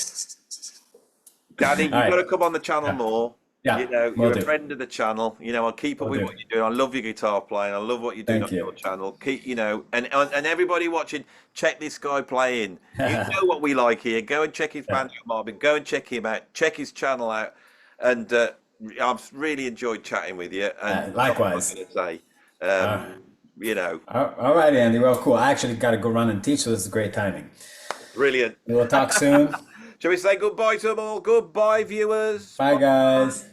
Daddy, All you've got right. to come on the channel Yeah, more. yeah, will You're a do. friend of the channel. I'll keep up Will with do. what you're doing. I love your guitar playing. I love what you're doing on Thank you. your channel. And everybody watching, check this guy playing. You know what we like here. Go and check his Yeah. band out, Marvin. Go and check him out. Check his channel out. And I've really enjoyed chatting with you. And that's all I'm Likewise. going to say. Uh, You know, all right, Andy. Well, cool. I actually got to go run and teach, so this is great timing. brilliant. We will talk soon. Shall we say goodbye to them all? Goodbye, viewers. Bye, guys.